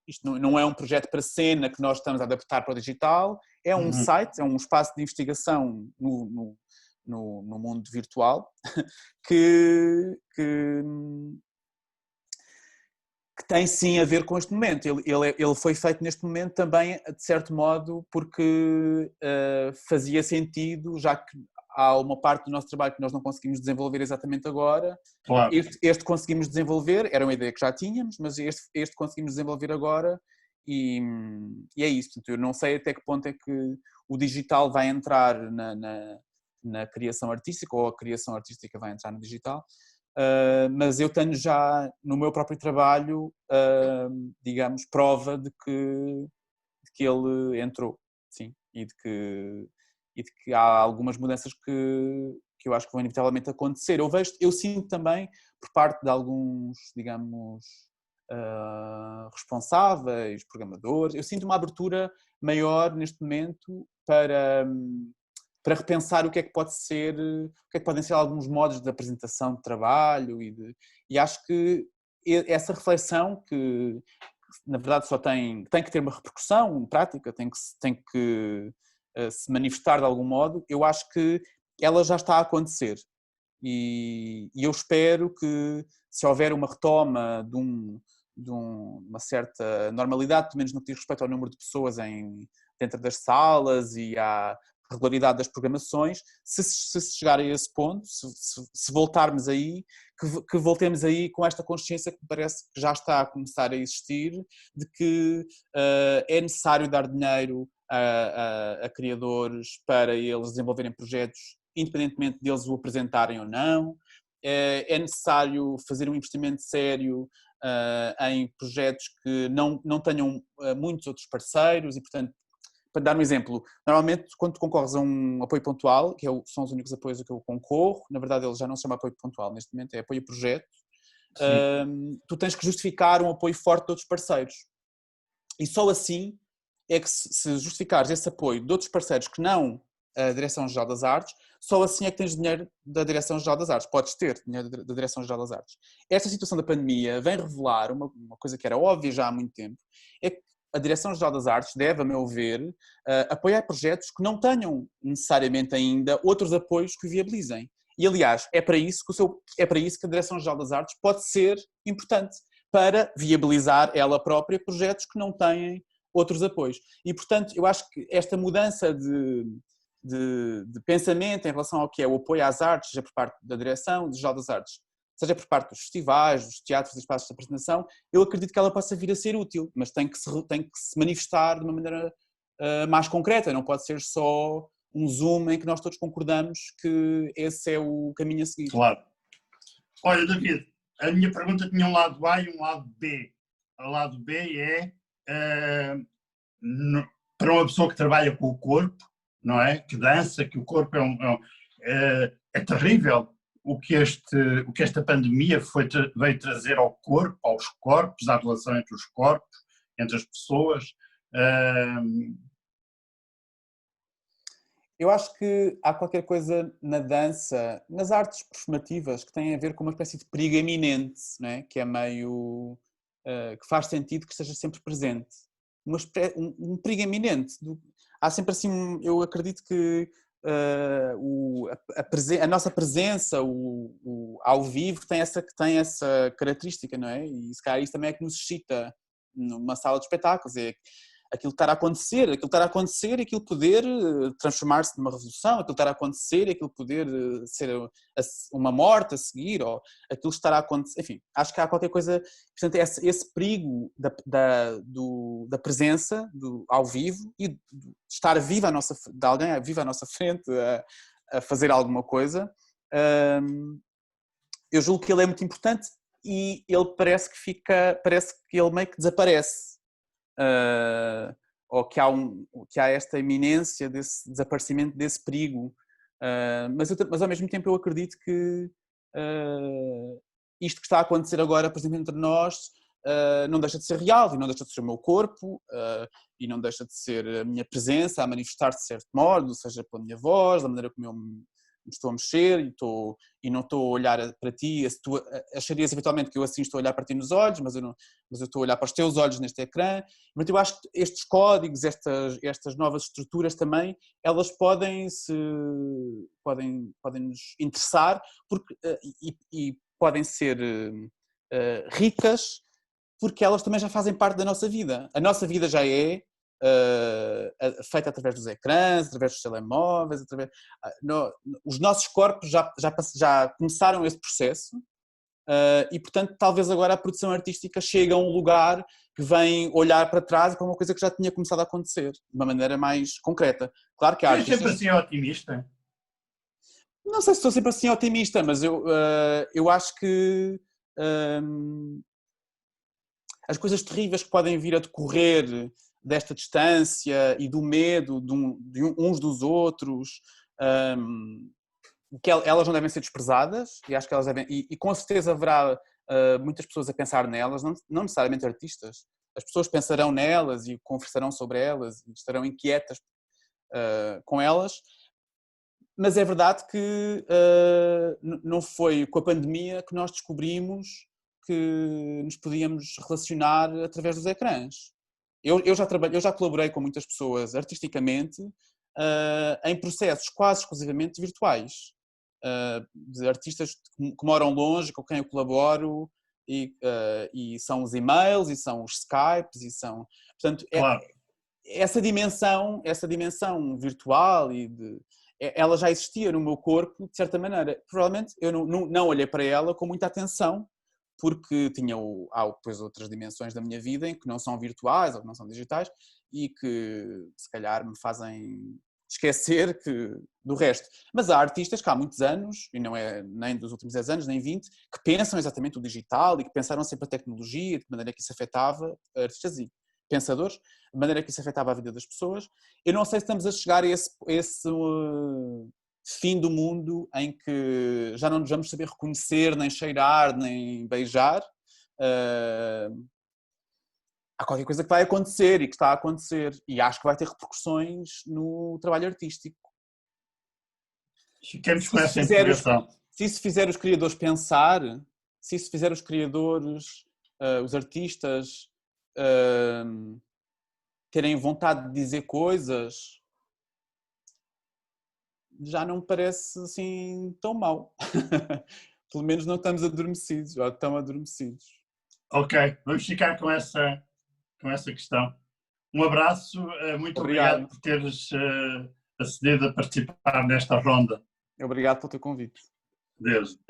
isto não é um projeto para cena que nós estamos a adaptar para o digital, é um site, é um espaço de investigação no mundo virtual que tem sim a ver com este momento. Ele foi feito neste momento também, de certo modo, porque fazia sentido, já que há uma parte do nosso trabalho que nós não conseguimos desenvolver exatamente agora.
Claro.
Este conseguimos desenvolver, era uma ideia que já tínhamos, mas este conseguimos desenvolver agora e é isso. Portanto, eu não sei até que ponto é que o digital vai entrar na criação artística ou a criação artística vai entrar no digital. Mas eu tenho já no meu próprio trabalho, digamos, prova de que ele entrou, sim, e de que há algumas mudanças que eu acho que vão inevitavelmente acontecer. Eu sinto também, por parte de alguns, digamos, responsáveis, programadores, eu sinto uma abertura maior neste momento para repensar o que é que podem ser alguns modos de apresentação de trabalho e acho que essa reflexão que na verdade só tem que ter uma repercussão prática, tem que se manifestar de algum modo, eu acho que ela já está a acontecer e eu espero que se houver uma retoma de uma certa normalidade, pelo menos no que diz respeito ao número de pessoas dentro das salas e à regularidade das programações, se chegar a esse ponto, se voltarmos aí, que voltemos aí com esta consciência que me parece que já está a começar a existir, de que é necessário dar dinheiro a criadores para eles desenvolverem projetos, independentemente deles o apresentarem ou não, é necessário fazer um investimento sério em projetos que não tenham muitos outros parceiros e, portanto, para dar um exemplo, normalmente quando tu concorres a um apoio pontual, são os únicos apoios a que eu concorro, na verdade ele já não se chama apoio pontual, neste momento é apoio a projeto, tu tens que justificar um apoio forte de outros parceiros. E só assim é que se justificares esse apoio de outros parceiros que não a Direção-Geral das Artes, só assim é que tens dinheiro da Direção-Geral das Artes, podes ter dinheiro da Direção-Geral das Artes. Esta situação da pandemia vem revelar uma coisa que era óbvia já há muito tempo, é que a Direção-Geral das Artes deve, a meu ver, apoiar projetos que não tenham necessariamente ainda outros apoios que o viabilizem. E, aliás, é para isso que a Direção-Geral das Artes pode ser importante, para viabilizar ela própria projetos que não têm outros apoios. E, portanto, eu acho que esta mudança de pensamento em relação ao que é o apoio às artes, seja por parte da Direção-Geral das Artes, seja por parte dos festivais, dos teatros, dos espaços de apresentação, eu acredito que ela possa vir a ser útil, mas tem que se manifestar de uma maneira mais concreta, não pode ser só um Zoom em que nós todos concordamos que esse é o caminho a seguir.
Claro. Olha, David, a minha pergunta tinha um lado A e um lado B. O lado B é para uma pessoa que trabalha com o corpo, não é? Que dança, que o corpo é terrível. O que esta pandemia veio trazer ao corpo, aos corpos, à relação entre os corpos, entre as pessoas.
Eu acho que há qualquer coisa na dança, nas artes performativas, que tem a ver com uma espécie de perigo iminente, não é? Que é meio... que faz sentido que esteja sempre presente. Um perigo iminente. Há sempre assim, eu acredito que a nossa presença ao vivo tem essa característica, não é? E se calhar isso também é que nos excita numa sala de espetáculos, é aquilo estar a acontecer e aquilo poder transformar-se numa revolução, aquilo estar a acontecer e aquilo poder ser uma morte a seguir, ou aquilo estar a acontecer, enfim, acho que há qualquer coisa, portanto, esse perigo da presença ao vivo e de estar vivo de alguém vivo à nossa frente a fazer alguma coisa, eu julgo que ele é muito importante e ele parece que ele meio que desaparece. Ou que há esta iminência desse desaparecimento desse perigo Mas ao mesmo tempo eu acredito que isto que está a acontecer agora, por exemplo, entre nós, não deixa de ser real e não deixa de ser o meu corpo e não deixa de ser a minha presença a manifestar-se de certo modo, seja pela minha voz, da maneira como eu me estou a mexer e não estou a olhar para ti. Se tu acharias eventualmente que eu assim estou a olhar para ti nos olhos, mas eu estou a olhar para os teus olhos neste ecrã. Mas eu acho que estes códigos, estas novas estruturas também, elas podem nos interessar porque, e podem ser ricas, porque elas também já fazem parte da nossa vida. A nossa vida já é feita através dos ecrãs, através dos telemóveis, os nossos corpos já começaram esse processo e, portanto, talvez agora a produção artística chegue a um lugar que vem olhar para trás para uma coisa que já tinha começado a acontecer, de uma maneira mais concreta. Claro que há artistas...
sempre assim otimista?
Não sei se estou sempre assim otimista, mas eu acho que as coisas terríveis que podem vir a decorrer desta distância e do medo de uns dos outros, que elas não devem ser desprezadas, e acho que elas devem, e com certeza haverá muitas pessoas a pensar nelas, não necessariamente artistas. As pessoas pensarão nelas e conversarão sobre elas e estarão inquietas com elas, mas é verdade que não foi com a pandemia que nós descobrimos que nos podíamos relacionar através dos ecrãs. Eu já colaborei com muitas pessoas artisticamente em processos quase exclusivamente virtuais, de artistas que moram longe, com quem eu colaboro, e são os e-mails, e são os Skypes, e são... Portanto,
claro.
essa dimensão virtual ela já existia no meu corpo, de certa maneira. Provavelmente eu não olhei para ela com muita atenção, porque há depois outras dimensões da minha vida em que não são virtuais ou que não são digitais e que se calhar me fazem esquecer do resto. Mas há artistas que há muitos anos, e não é nem dos últimos 10 anos, nem 20, que pensam exatamente o digital e que pensaram sempre a tecnologia, de que maneira que isso afetava artistas e pensadores, de maneira que isso afetava a vida das pessoas. Eu não sei se estamos a chegar a esse fim do mundo em que já não nos vamos saber reconhecer, nem cheirar, nem beijar. Há qualquer coisa que vai acontecer e que está a acontecer, e acho que vai ter repercussões no trabalho artístico.
Fiquemos com essa interrogação.
Se isso fizer os criadores pensar, se isso fizer os criadores, os artistas, terem vontade de dizer coisas, já não me parece assim tão mau. Pelo menos não estamos adormecidos, ou tão adormecidos.
Ok, vamos ficar com essa questão. Um abraço, muito obrigado por teres acedido a participar nesta ronda.
Obrigado pelo teu convite.
Deus.